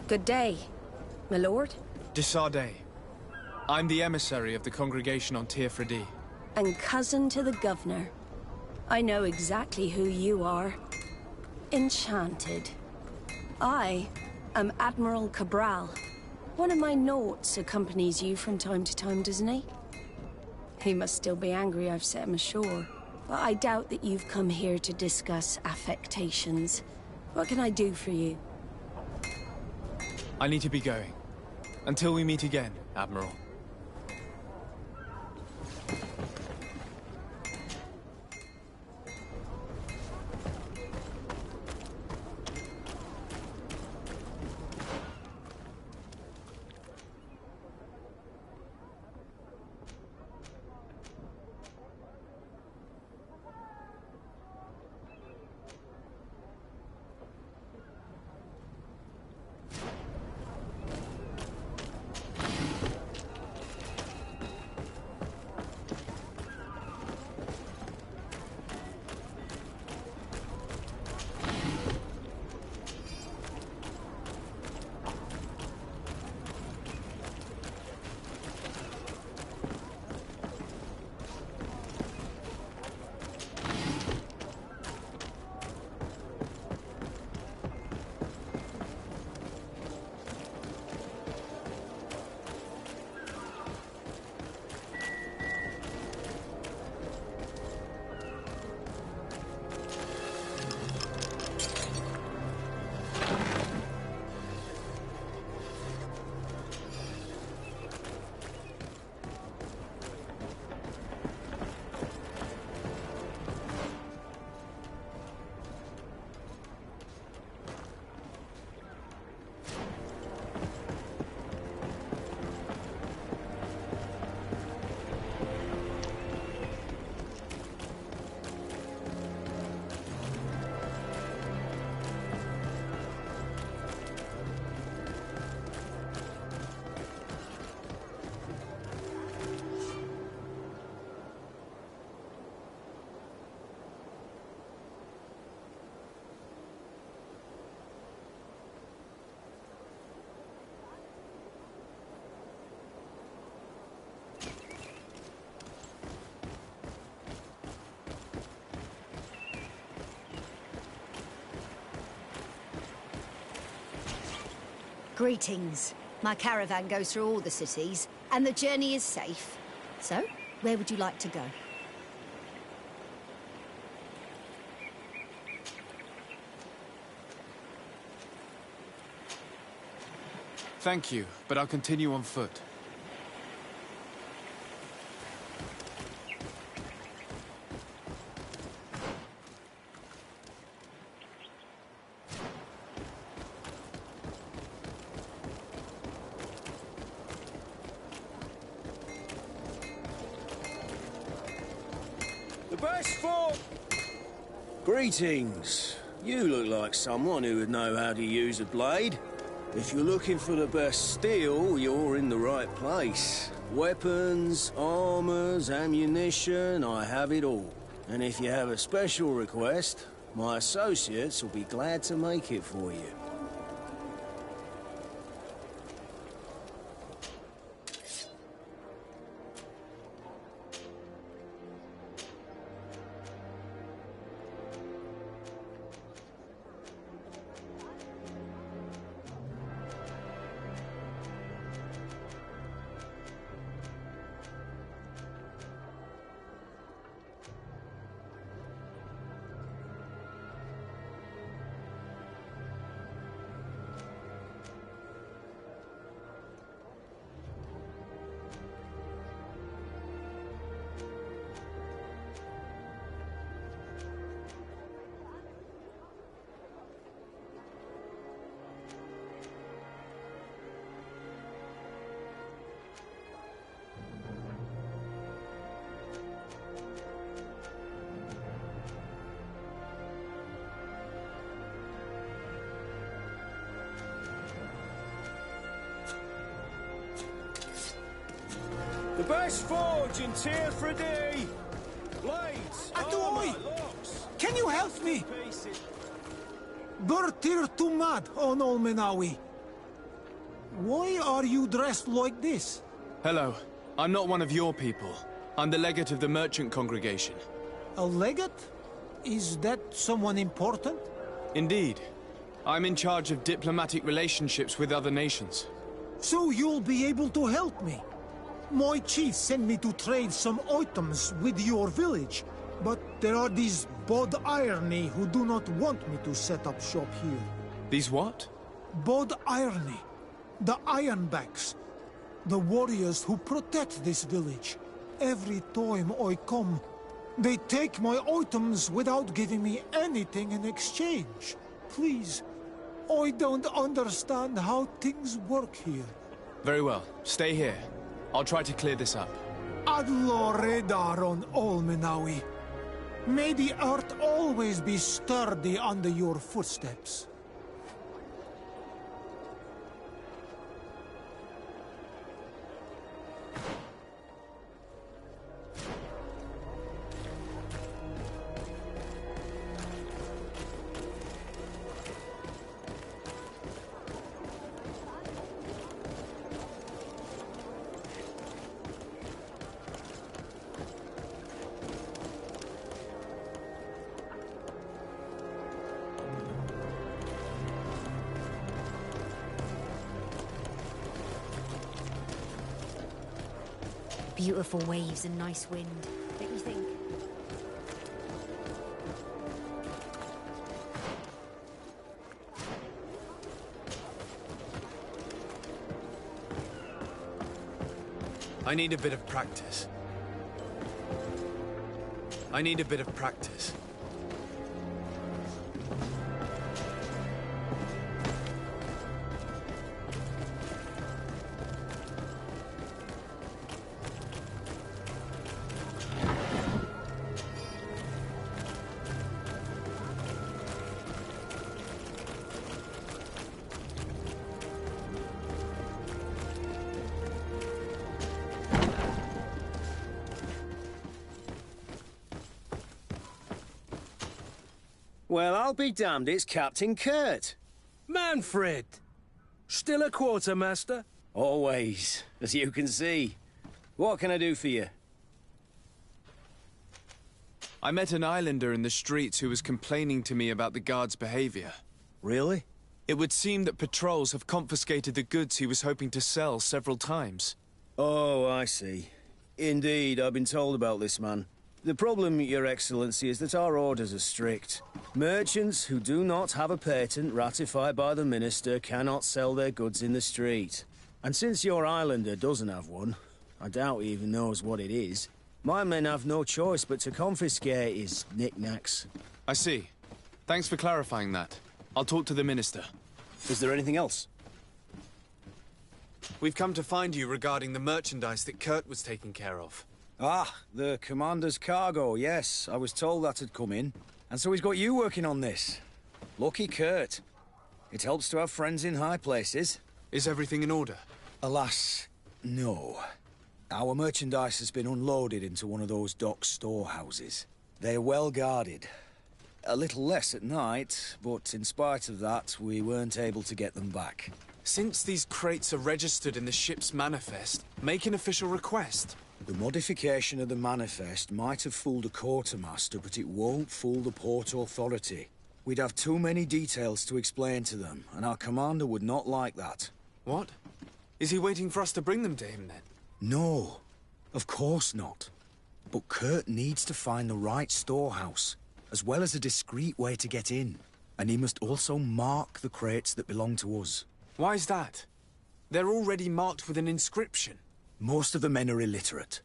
Good day, my lord. Desardet. I'm the emissary of the congregation on Tir-Fredi. And cousin to the governor. I know exactly who you are. Enchanted. I am Admiral Cabral. One of my Naughts accompanies you from time to time, doesn't he? He must still be angry I've set him ashore. But I doubt that you've come here to discuss affectations. What can I do for you? I need to be going. Until we meet again, Admiral. Greetings. My caravan goes through all the cities, and the journey is safe. So, where would you like to go? Thank you, but I'll continue on foot. Greetings. You look like someone who would know how to use a blade. If you're looking for the best steel, you're in the right place. Weapons, armors, ammunition, I have it all. And if you have a special request, my associates will be glad to make it for you. The best forge in Tier 3D! Blades! Atuoi! Locks! Can you help me? Bertir Tumad on Olmenawi. Why are you dressed like this? Hello. I'm not one of your people. I'm the legate of the merchant congregation. A legate? Is that someone important? Indeed. I'm in charge of diplomatic relationships with other nations. So you'll be able to help me. My chief sent me to trade some items with your village, but there are these Bod Irony who do not want me to set up shop here. These what? Bod Irony. The Ironbacks. The warriors who protect this village. Every time I come, they take my items without giving me anything in exchange. Please, I don't understand how things work here. Very well. Stay here. I'll try to clear this up. Adlo Redar on Olmenawi. May the earth always be sturdy under your footsteps. Beautiful waves and nice wind, don't you think? I need a bit of practice. I need a bit of practice. Well, I'll be damned, it's Captain Kurt. Manfred! Still a quartermaster? Always, as you can see. What can I do for you? I met an islander in the streets who was complaining to me about the guard's behavior. Really? It would seem that patrols have confiscated the goods he was hoping to sell several times. Oh, I see. Indeed, I've been told about this man. The problem, Your Excellency, is that our orders are strict. Merchants who do not have a patent ratified by the Minister cannot sell their goods in the street. And since your islander doesn't have one, I doubt he even knows what it is, my men have no choice but to confiscate his knickknacks. I see. Thanks for clarifying that. I'll talk to the Minister. Is there anything else? We've come to find you regarding the merchandise that Kurt was taking care of. Ah, the Commander's cargo, yes. I was told that had come in. And so he's got you working on this. Lucky Kurt. It helps to have friends in high places. Is everything in order? Alas, no. Our merchandise has been unloaded into one of those dock storehouses. They're well guarded. A little less at night, but in spite of that, we weren't able to get them back. Since these crates are registered in the ship's manifest, make an official request. The modification of the manifest might have fooled a quartermaster, but it won't fool the Port Authority. We'd have too many details to explain to them, and our commander would not like that. What? Is he waiting for us to bring them to him, then? No, of course not. But Kurt needs to find the right storehouse, as well as a discreet way to get in. And he must also mark the crates that belong to us. Why is that? They're already marked with an inscription. Most of the men are illiterate.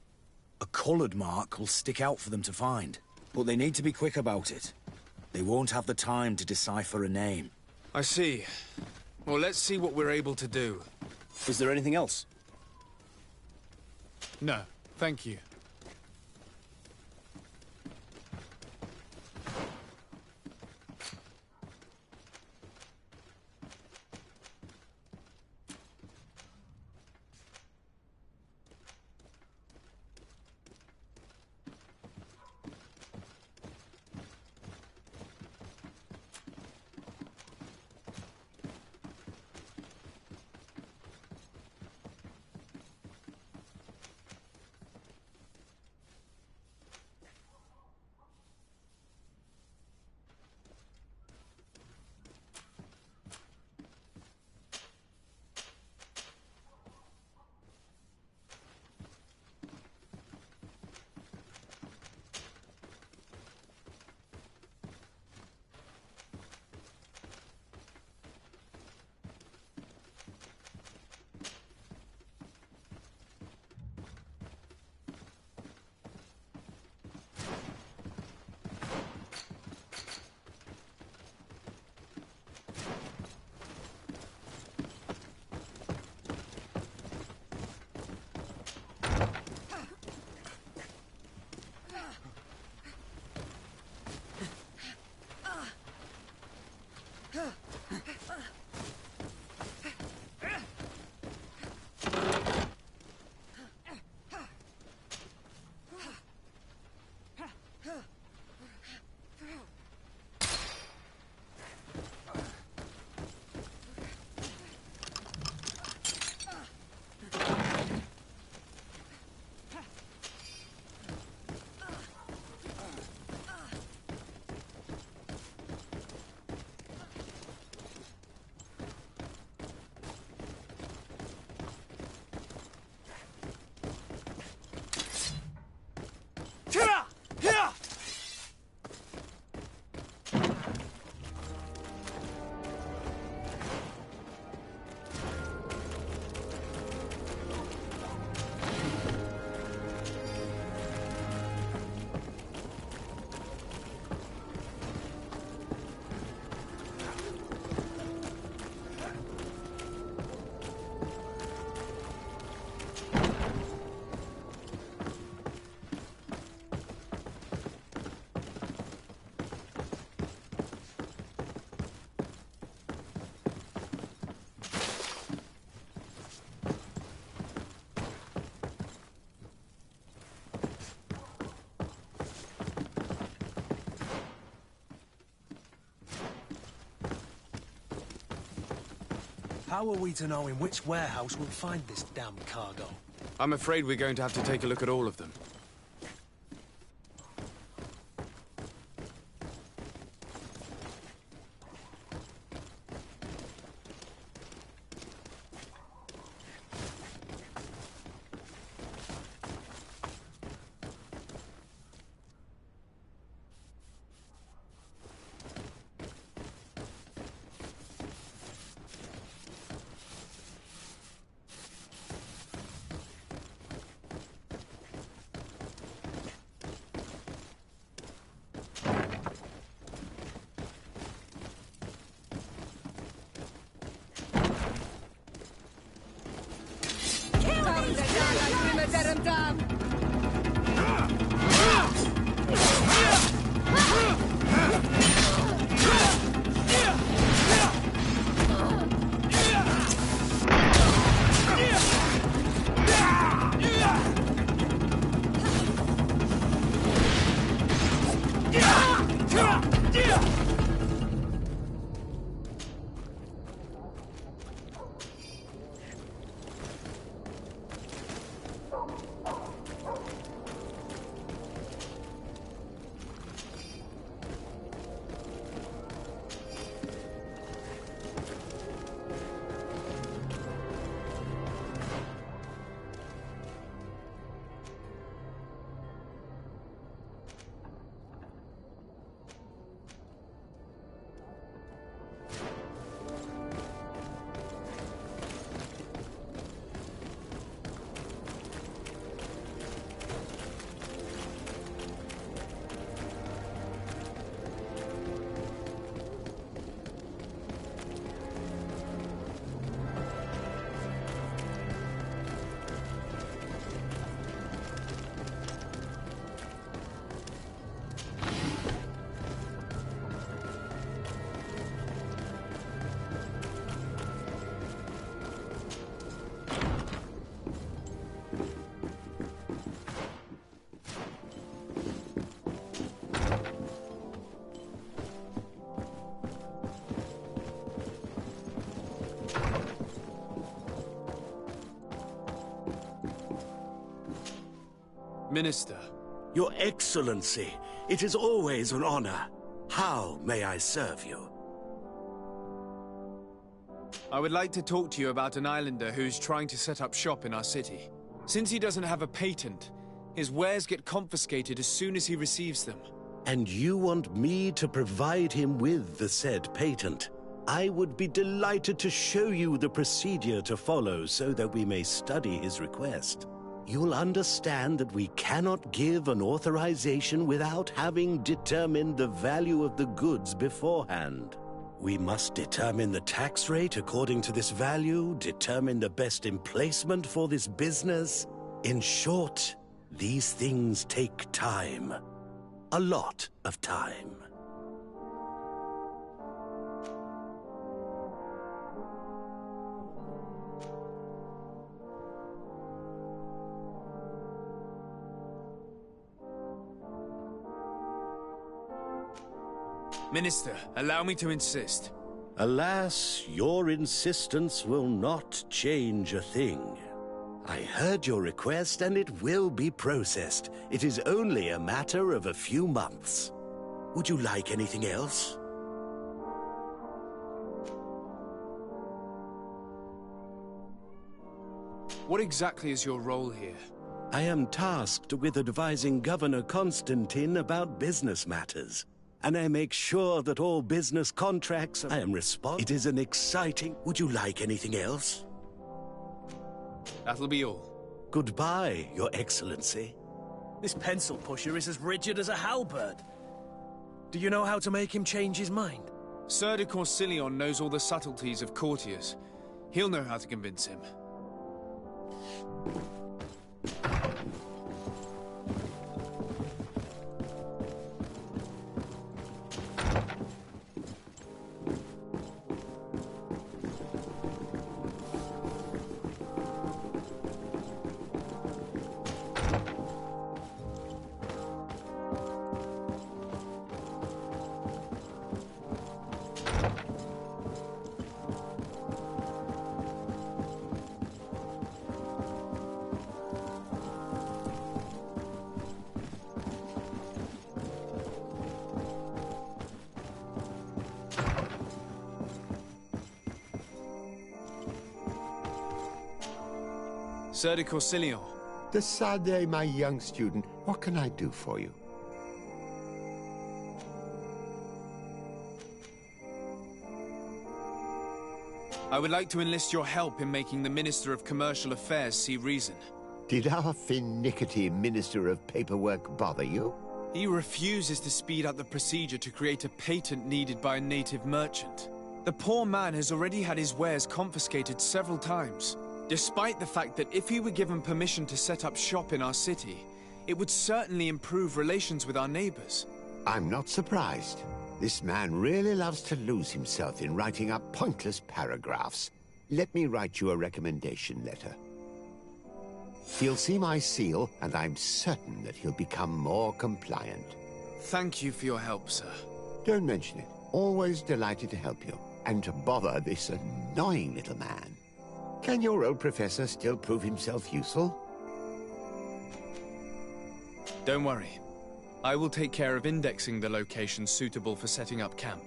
A coloured mark will stick out for them to find, but they need to be quick about it. They won't have the time to decipher a name. I see. Well, let's see what we're able to do. Is there anything else? No, thank you. How are we to know in which warehouse we'll find this damn cargo? I'm afraid we're going to have to take a look at all of them. Minister. Your Excellency, it is always an honor. How may I serve you? I would like to talk to you about an islander who's trying to set up shop in our city. Since he doesn't have a patent, his wares get confiscated as soon as he receives them. And you want me to provide him with the said patent? I would be delighted to show you the procedure to follow so that we may study his request. You'll understand that we cannot give an authorization without having determined the value of the goods beforehand. We must determine the tax rate according to this value, determine the best emplacement for this business. In short, these things take time. A lot of time. Minister, allow me to insist. Alas, your insistence will not change a thing. I heard your request and it will be processed. It is only a matter of a few months. Would you like anything else? What exactly is your role here? I am tasked with advising Governor Constantine about business matters. And I make sure that all business contracts I am responsible. It is an exciting... Would you like anything else? That'll be all. Goodbye, Your Excellency. This pencil pusher is as rigid as a halberd. Do you know how to make him change his mind? Sir de Corsilion knows all the subtleties of courtiers. He'll know how to convince him. Sir de Corsilion. De Sade, my young student, what can I do for you? I would like to enlist your help in making the Minister of Commercial Affairs see reason. Did our finicky Minister of Paperwork bother you? He refuses to speed up the procedure to create a patent needed by a native merchant. The poor man has already had his wares confiscated several times, despite the fact that if he were given permission to set up shop in our city, it would certainly improve relations with our neighbors. I'm not surprised. This man really loves to lose himself in writing up pointless paragraphs. Let me write you a recommendation letter. He'll see my seal, and I'm certain that he'll become more compliant. Thank you for your help, sir. Don't mention it. Always delighted to help you. And to bother this annoying little man. Can your old professor still prove himself useful? Don't worry. I will take care of indexing the location suitable for setting up camp.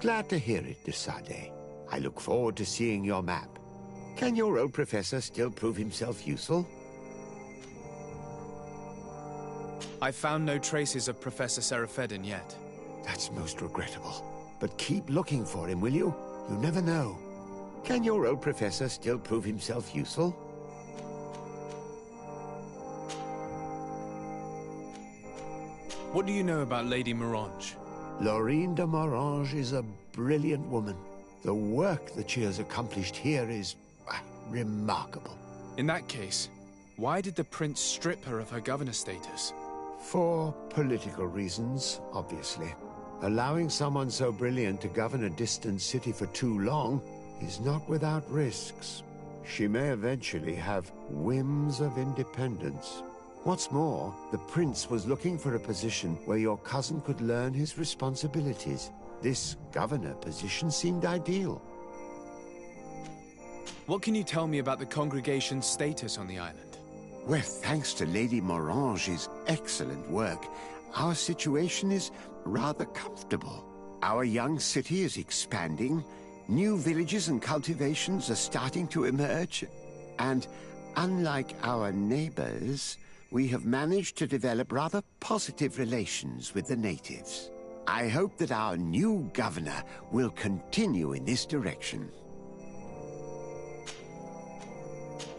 Glad to hear it, de Sade. I look forward to seeing your map. Can your old professor still prove himself useful? I found no traces of Professor Seraphedin yet. That's most regrettable. But keep looking for him, will you? You never know. Can your old professor still prove himself useful? What do you know about Lady Morange? Laurine de Morange is a brilliant woman. The work that she has accomplished here is remarkable. In that case, why did the prince strip her of her governor status? For political reasons, obviously. Allowing someone so brilliant to govern a distant city for too long is not without risks. She may eventually have whims of independence. What's more, the prince was looking for a position where your cousin could learn his responsibilities. This governor position seemed ideal. What can you tell me about the congregation's status on the island? Well, thanks to Lady Morange's excellent work, our situation is rather comfortable. Our young city is expanding, new villages and cultivations are starting to emerge, and unlike our neighbors, we have managed to develop rather positive relations with the natives. I hope that our new governor will continue in this direction.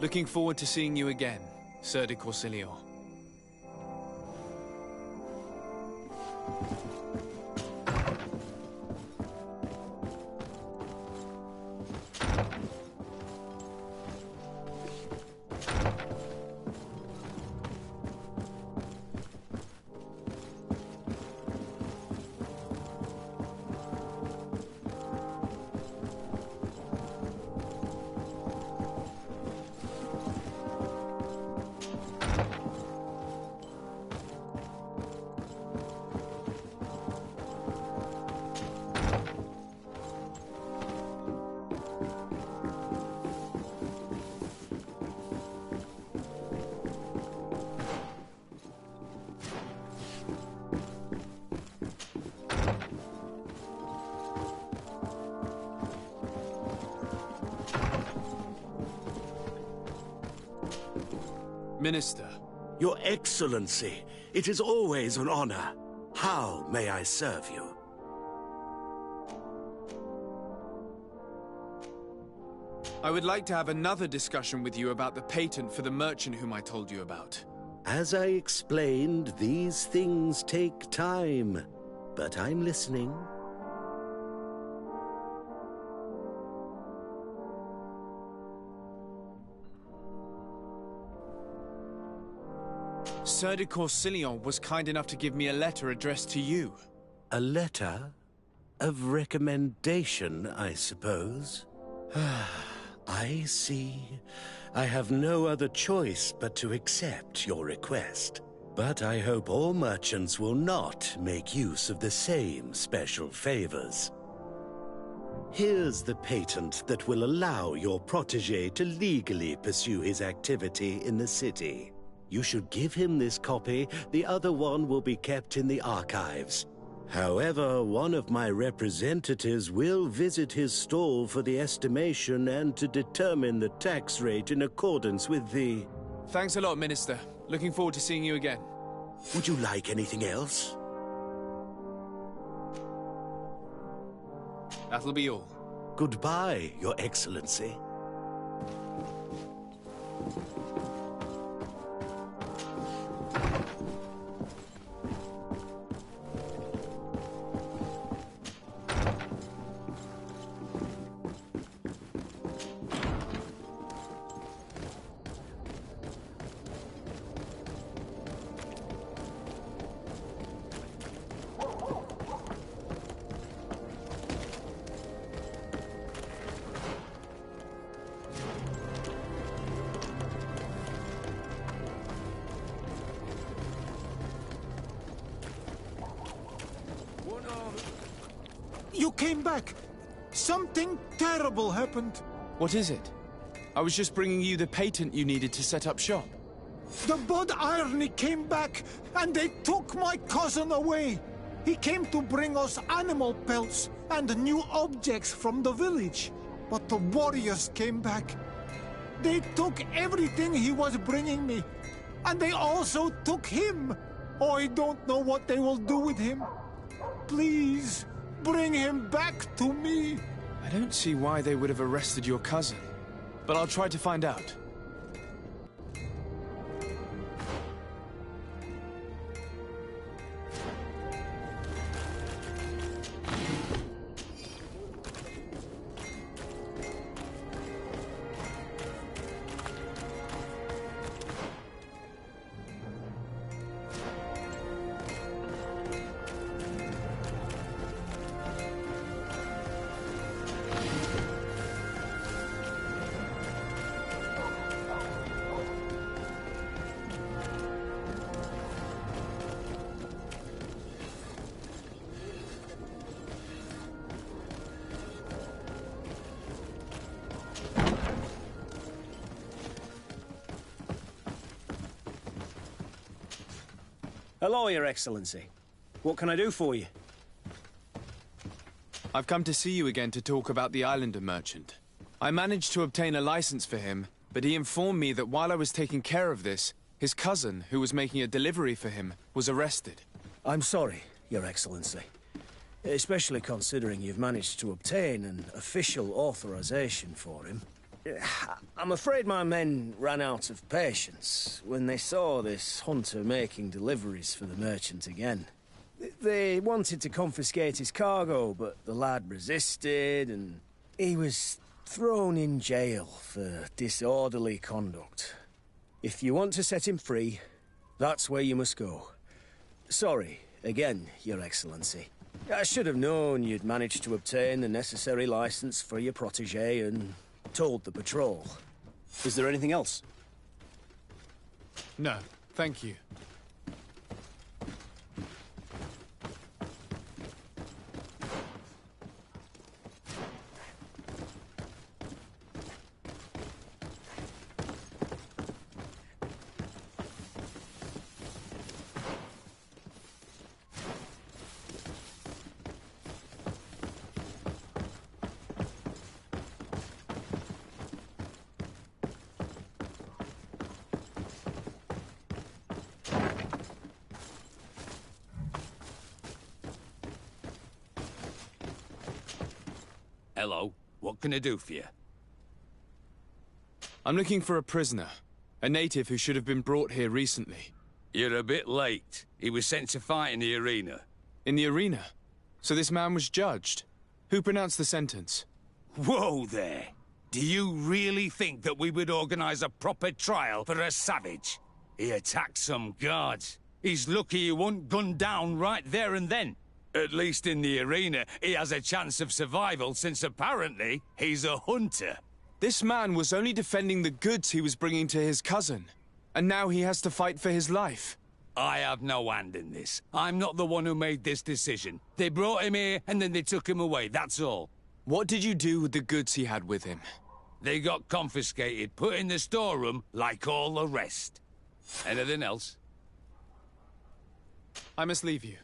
Looking forward to seeing you again, Sir de Corsilion. Minister. Your Excellency, it is always an honor. How may I serve you? I would like to have another discussion with you about the patent for the merchant whom I told you about. As I explained, these things take time. But I'm listening. Sir de Corsilion was kind enough to give me a letter addressed to you. A letter? Of recommendation, I suppose? I see. I have no other choice but to accept your request. But I hope all merchants will not make use of the same special favors. Here's the patent that will allow your protégé to legally pursue his activity in the city. You should give him this copy. The other one will be kept in the archives. However, one of my representatives will visit his stall for the estimation and to determine the tax rate in accordance with the... Thanks a lot, Minister. Looking forward to seeing you again. Would you like anything else? That'll be all. Goodbye, Your Excellency. You came back! Something terrible happened. What is it? I was just bringing you the patent you needed to set up shop. The Bud Irony came back, and they took my cousin away. He came to bring us animal pelts and new objects from the village. But the warriors came back. They took everything he was bringing me. And they also took him. I don't know what they will do with him. Please, bring him back to me. I don't see why they would have arrested your cousin, but I'll try to find out. Hello, Your Excellency. What can I do for you? I've come to see you again to talk about the Islander merchant. I managed to obtain a license for him, but he informed me that while I was taking care of this, his cousin, who was making a delivery for him, was arrested. I'm sorry, Your Excellency. Especially considering you've managed to obtain an official authorization for him. I'm afraid my men ran out of patience when they saw this hunter making deliveries for the merchant again. They wanted to confiscate his cargo, but the lad resisted, and he was thrown in jail for disorderly conduct. If you want to set him free, that's where you must go. Sorry, again, Your Excellency. I should have known you'd managed to obtain the necessary license for your protégé and told the patrol. Is there anything else? No, thank you. Hello. What can I do for you? I'm looking for a prisoner. A native who should have been brought here recently. You're a bit late. He was sent to fight in the arena. In the arena? So this man was judged? Who pronounced the sentence? Whoa there! Do you really think that we would organize a proper trial for a savage? He attacked some guards. He's lucky he wasn't gunned down right there and then. At least in the arena, he has a chance of survival since apparently he's a hunter. This man was only defending the goods he was bringing to his cousin. And now he has to fight for his life. I have no hand in this. I'm not the one who made this decision. They brought him here and then they took him away, that's all. What did you do with the goods he had with him? They got confiscated, put in the storeroom, like all the rest. Anything else? I must leave you.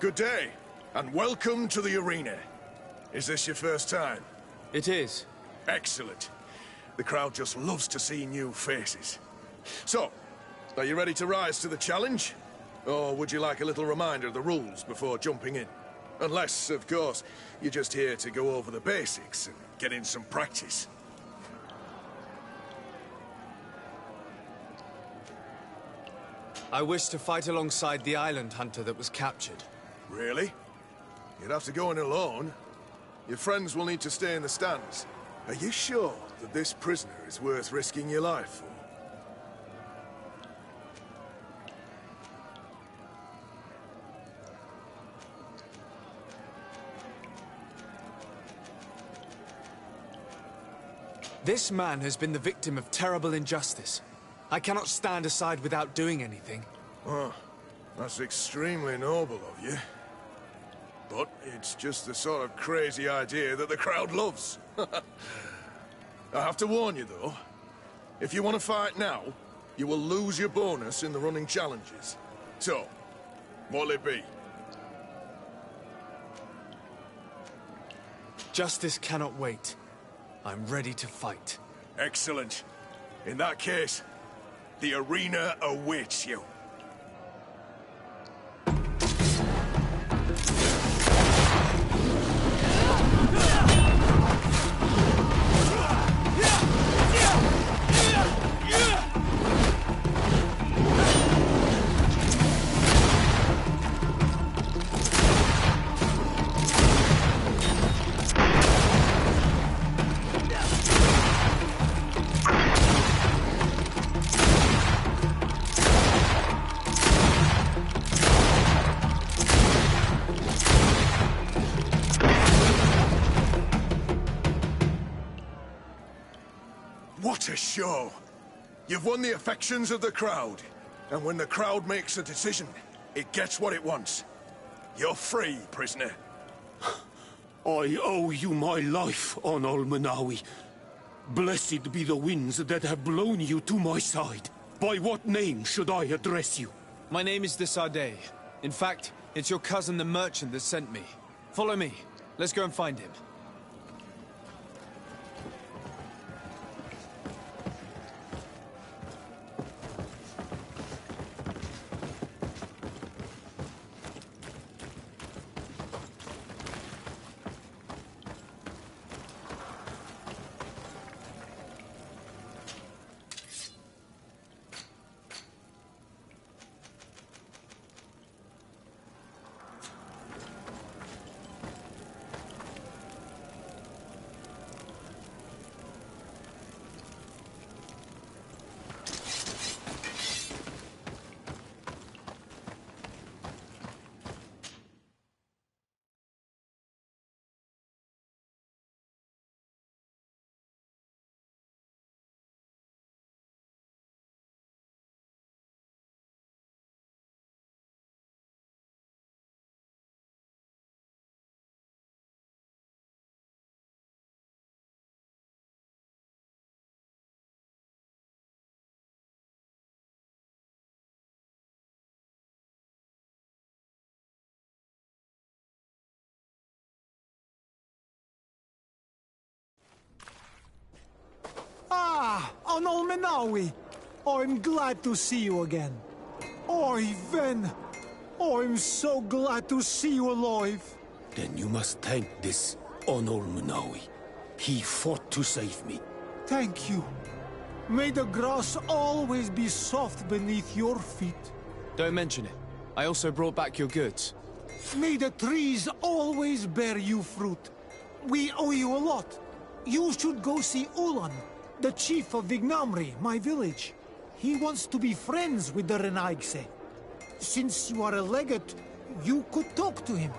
Good day, and welcome to the arena. Is this your first time? It is. Excellent. The crowd just loves to see new faces. So, are you ready to rise to the challenge? Or would you like a little reminder of the rules before jumping in? Unless, of course, you're just here to go over the basics and get in some practice. I wish to fight alongside the island hunter that was captured. Really? You'd have to go in alone. Your friends will need to stay in the stands. Are you sure that this prisoner is worth risking your life for? This man has been the victim of terrible injustice. I cannot stand aside without doing anything. Oh, that's extremely noble of you. But it's just the sort of crazy idea that the crowd loves. I have to warn you, though. If you want to fight now, you will lose your bonus in the running challenges. So, what'll it be? Justice cannot wait. I'm ready to fight. Excellent. In that case, the arena awaits you. What a show! You've won the affections of the crowd. And when the crowd makes a decision, it gets what it wants. You're free, prisoner. I owe you my life, Onol Manawi. Blessed be the winds that have blown you to my side. By what name should I address you? My name is the Sade. In fact, it's your cousin the merchant that sent me. Follow me. Let's go and find him. on Olmenawi. I'm glad to see you again. Oi, Ven. I'm so glad to see you alive. Then you must thank this Onol Munawi. He fought to save me. Thank you. May the grass always be soft beneath your feet. Don't mention it. I also brought back your goods. May the trees always bear you fruit. We owe you a lot. You should go see Ulan, the chief of Vignamri, my village. He wants to be friends with the Renaigse. Since you are a legate, you could talk to him.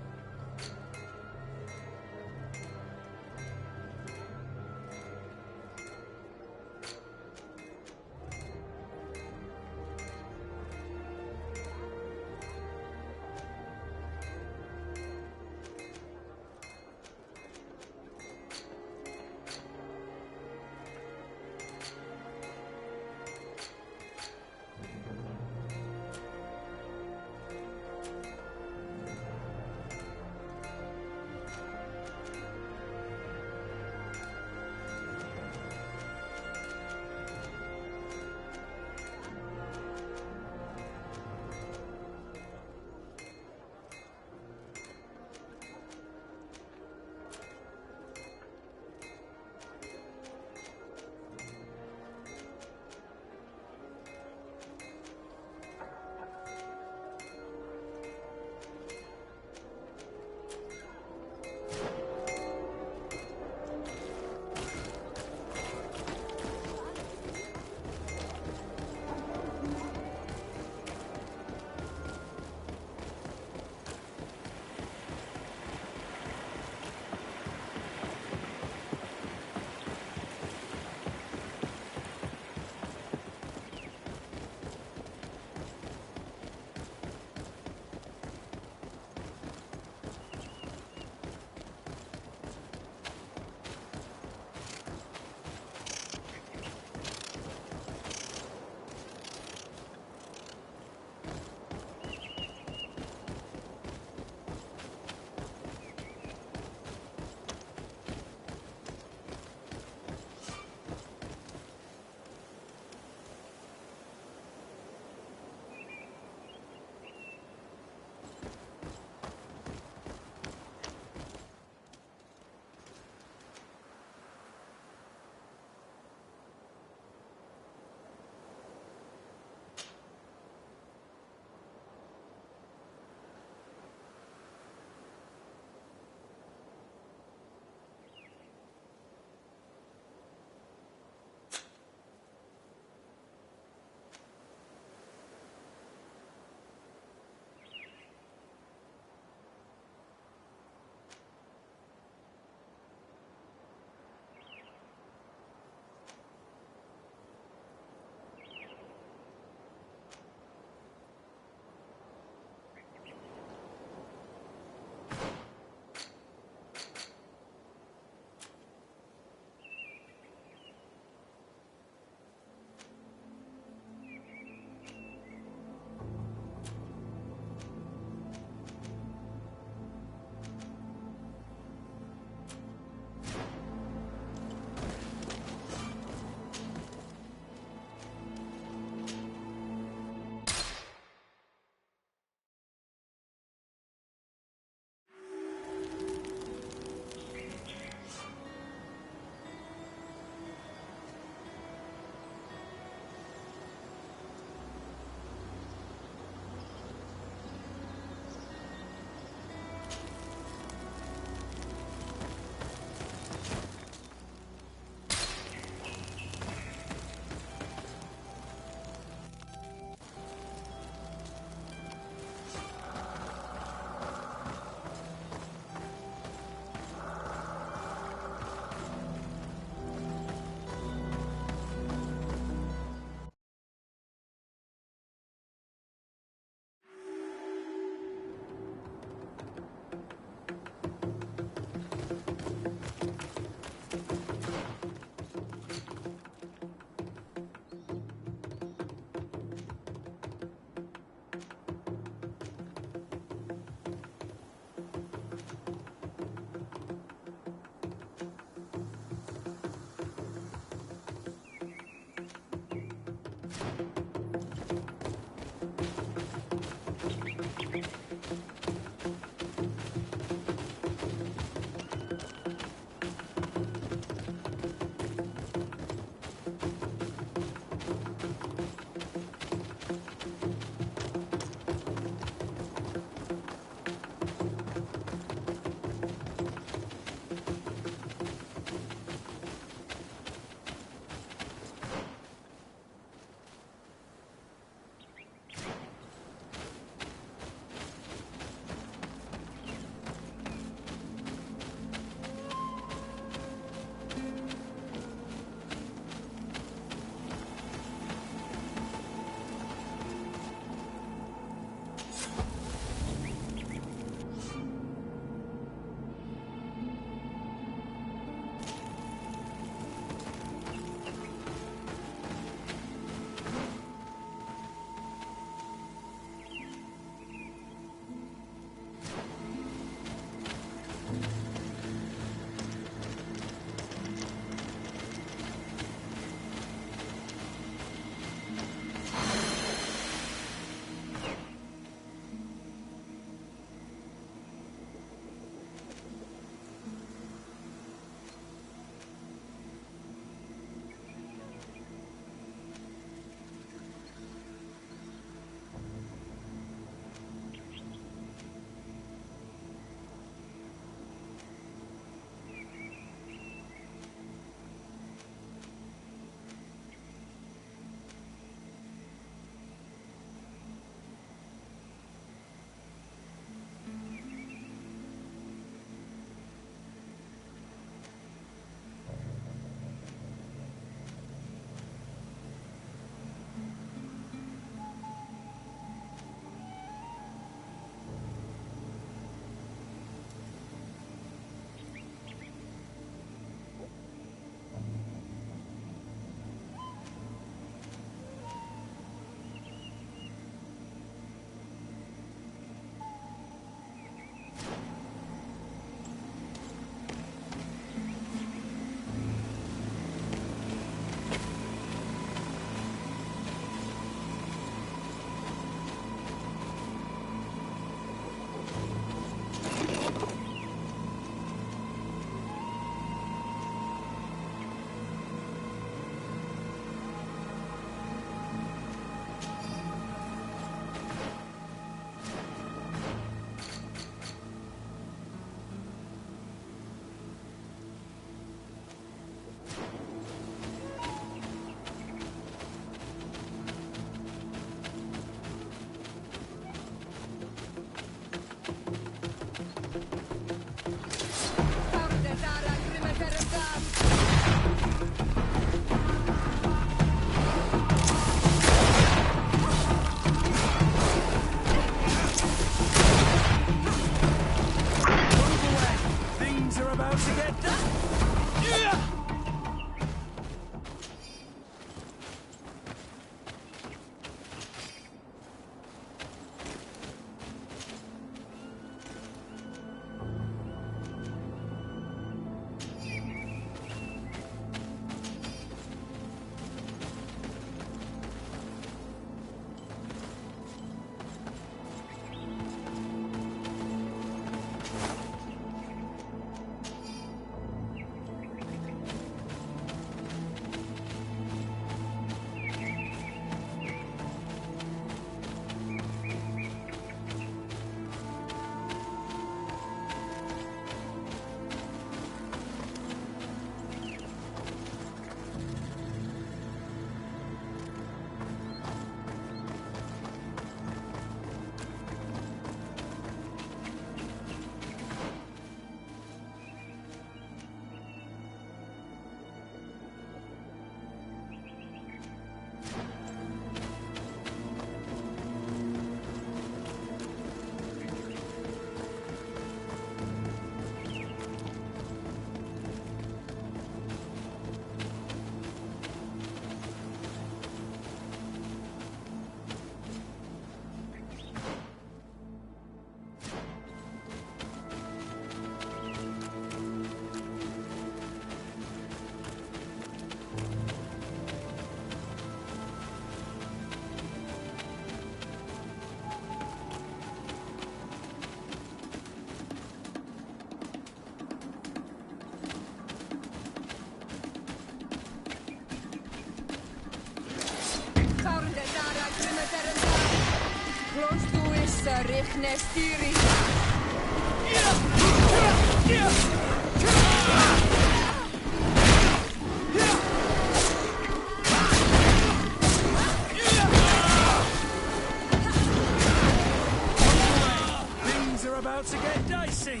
Things are about to get dicey.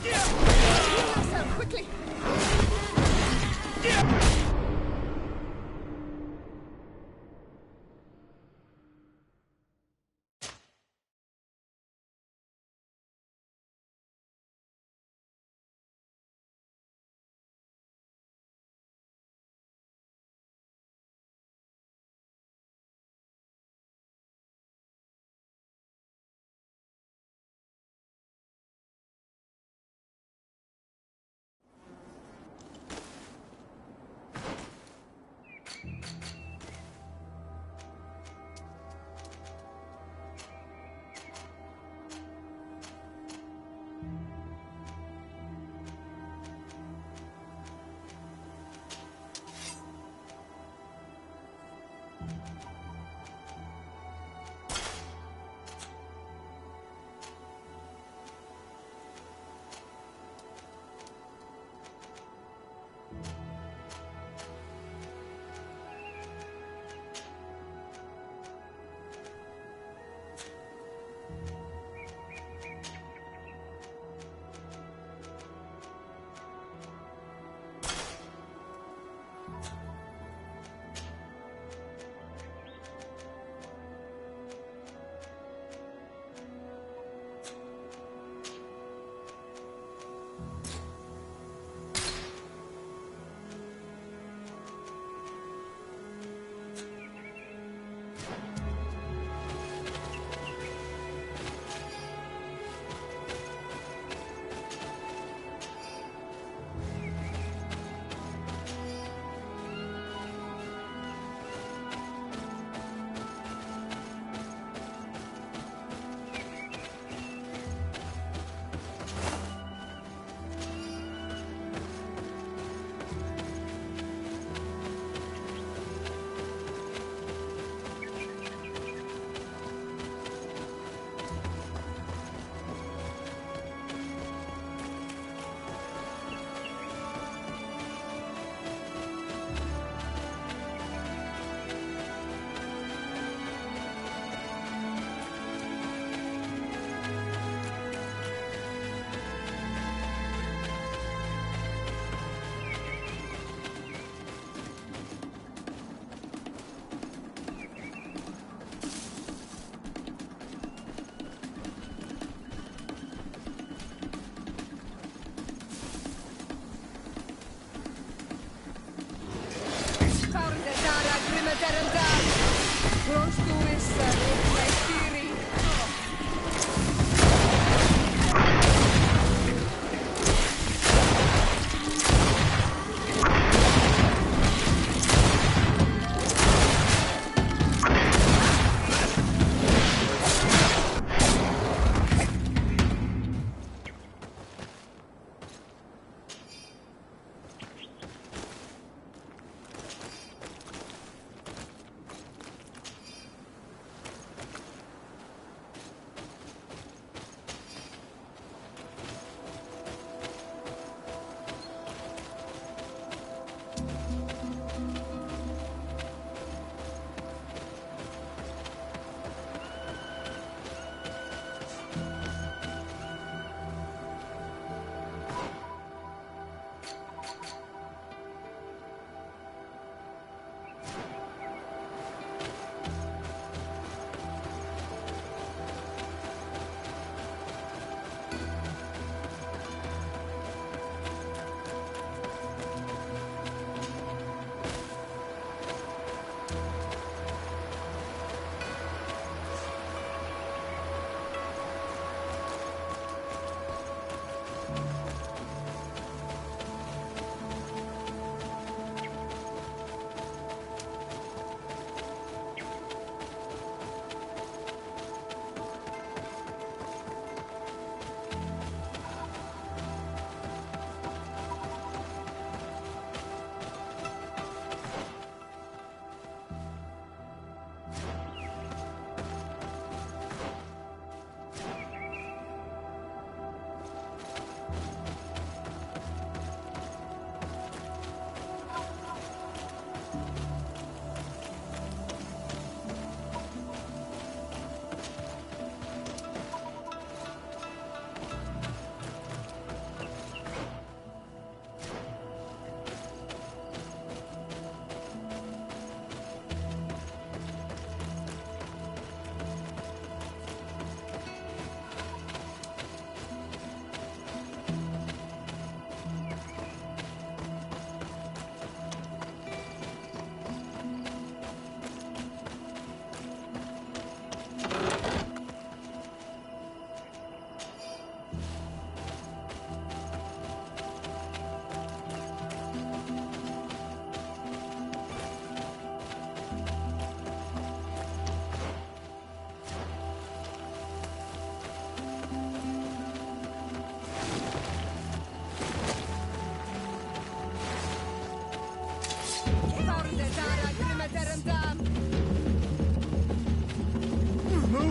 Quickly.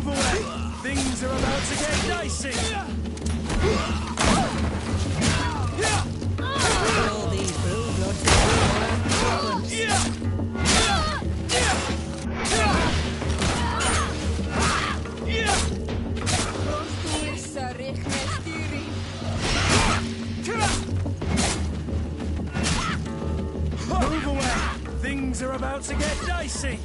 Move away! Things are about to get dicey! All these blue bloods Move away! Things are about to get dicey!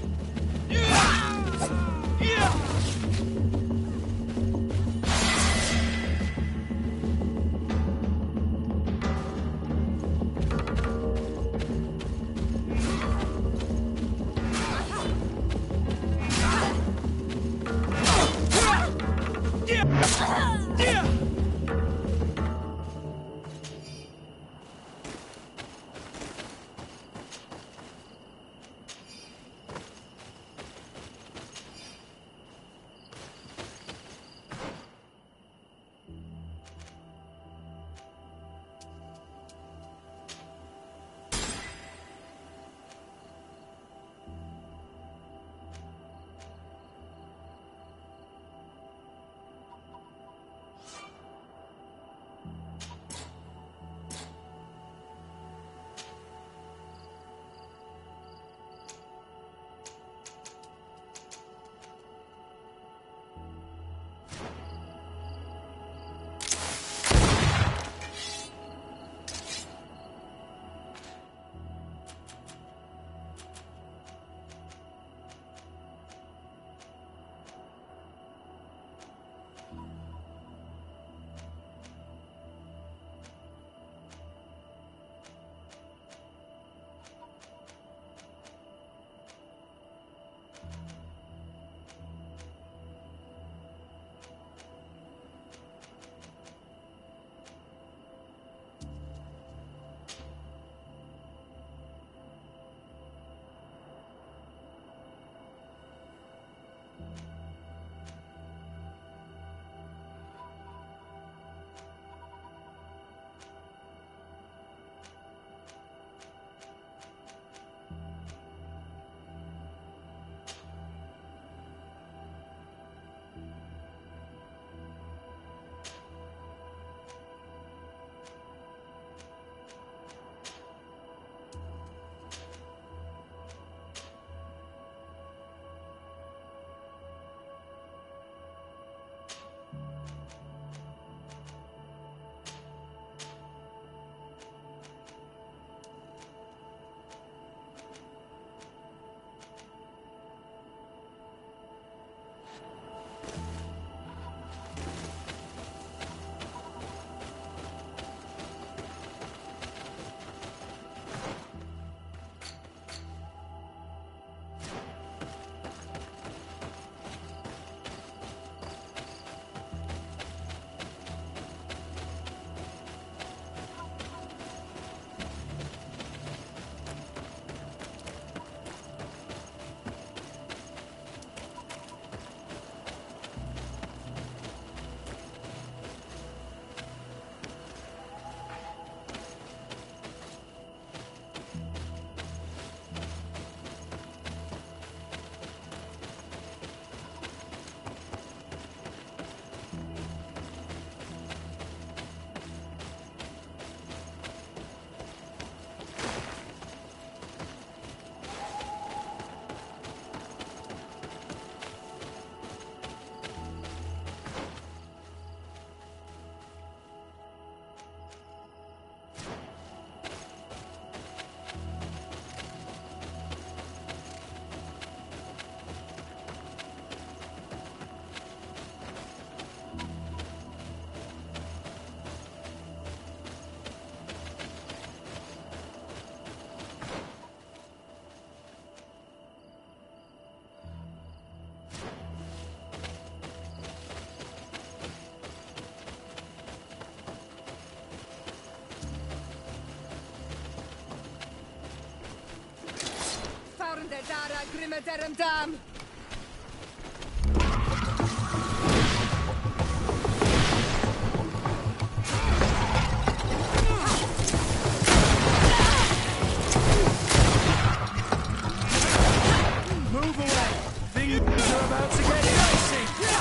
Dara Grimadarum Dam. Move away! Things are about to get dicey!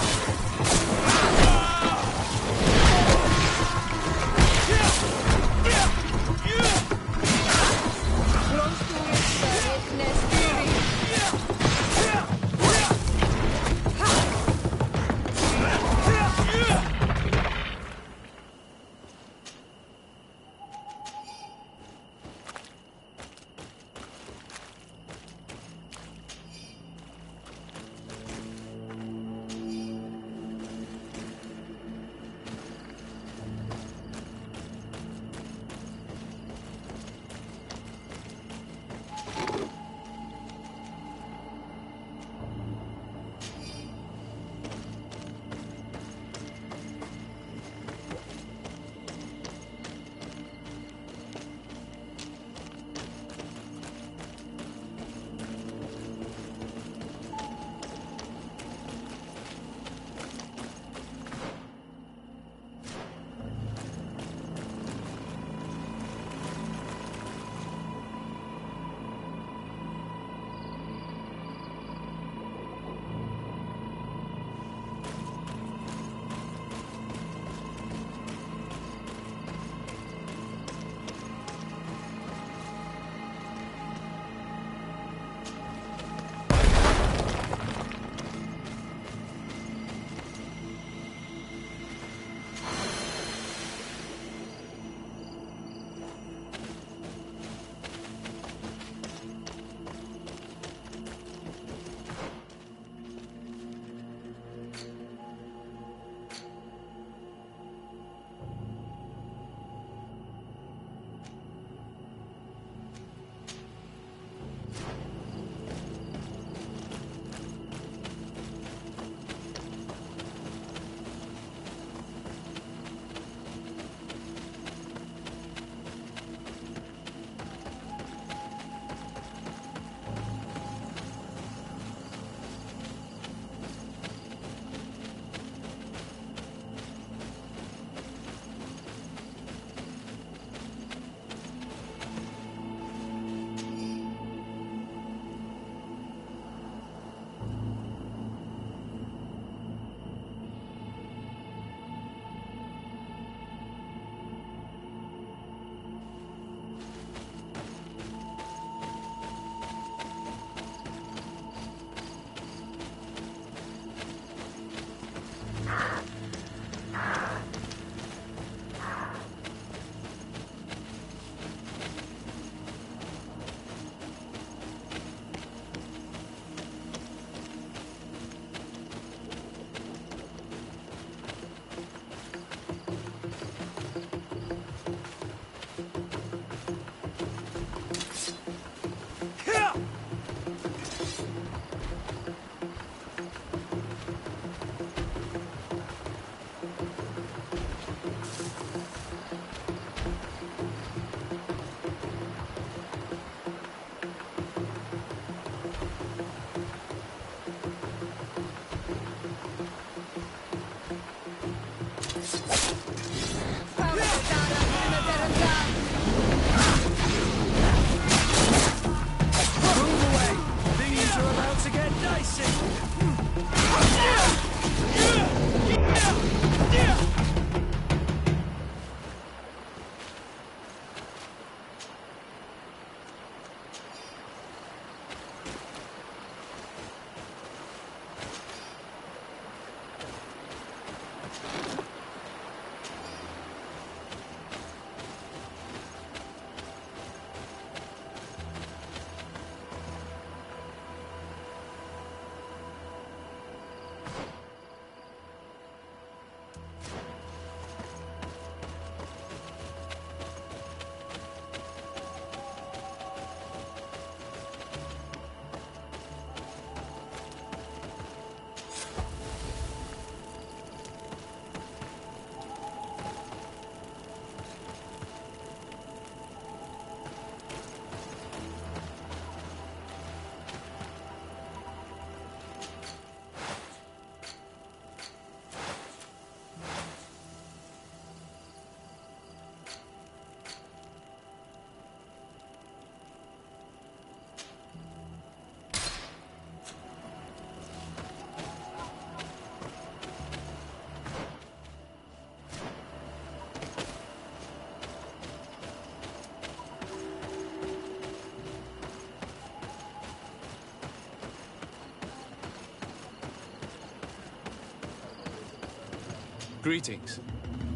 Greetings.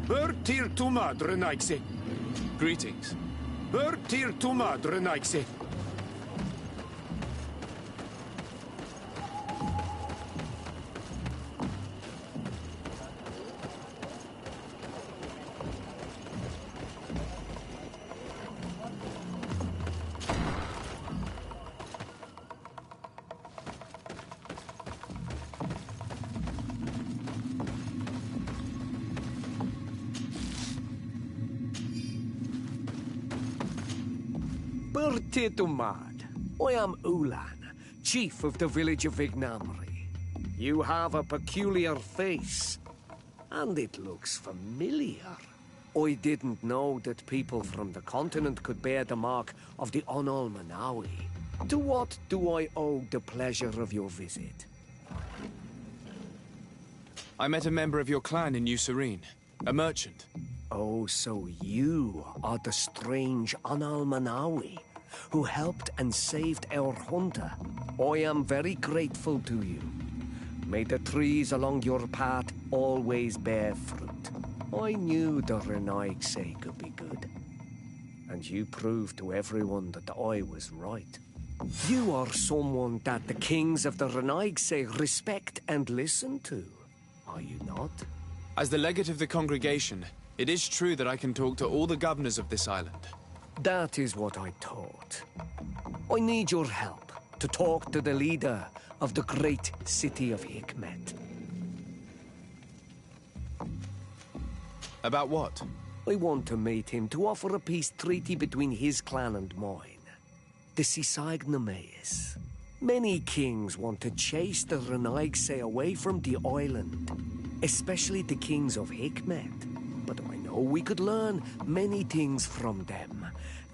Tir tumad renaigse. Greetings. Tir tumad renaigse. Bertitumad. I am Ulan, chief of the village of Ignamri. You have a peculiar face, and it looks familiar. I didn't know that people from the continent could bear the mark of the Onol-Manawi. To what do I owe the pleasure of your visit? I met a member of your clan in New Serene, a merchant. Oh, so you are the strange Onol-Manawi who helped and saved our hunter. I am very grateful to you. May the trees along your path always bear fruit. I knew the Renaigse could be good. And you proved to everyone that I was right. You are someone that the kings of the Renaigse respect and listen to, are you not? As the legate of the congregation, it is true that I can talk to all the governors of this island. That is what I thought. I need your help to talk to the leader of the great city of Hikmet. About what? I want to meet him to offer a peace treaty between his clan and mine. The Sisagnameis. Many kings want to chase the Renaigse away from the island, especially the kings of Hikmet. But I know we could learn many things from them,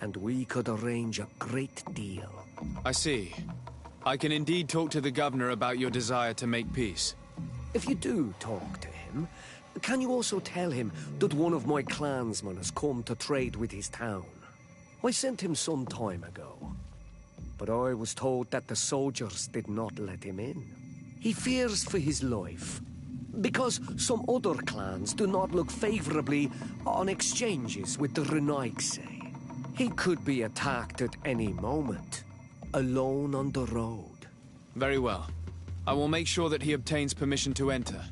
and we could arrange a great deal. I see. I can indeed talk to the governor about your desire to make peace. If you do talk to him, can you also tell him that one of my clansmen has come to trade with his town? I sent him some time ago, but I was told that the soldiers did not let him in. He fears for his life, because some other clans do not look favorably on exchanges with the Renaigse. He could be attacked at any moment, alone on the road. Very well. I will make sure that he obtains permission to enter.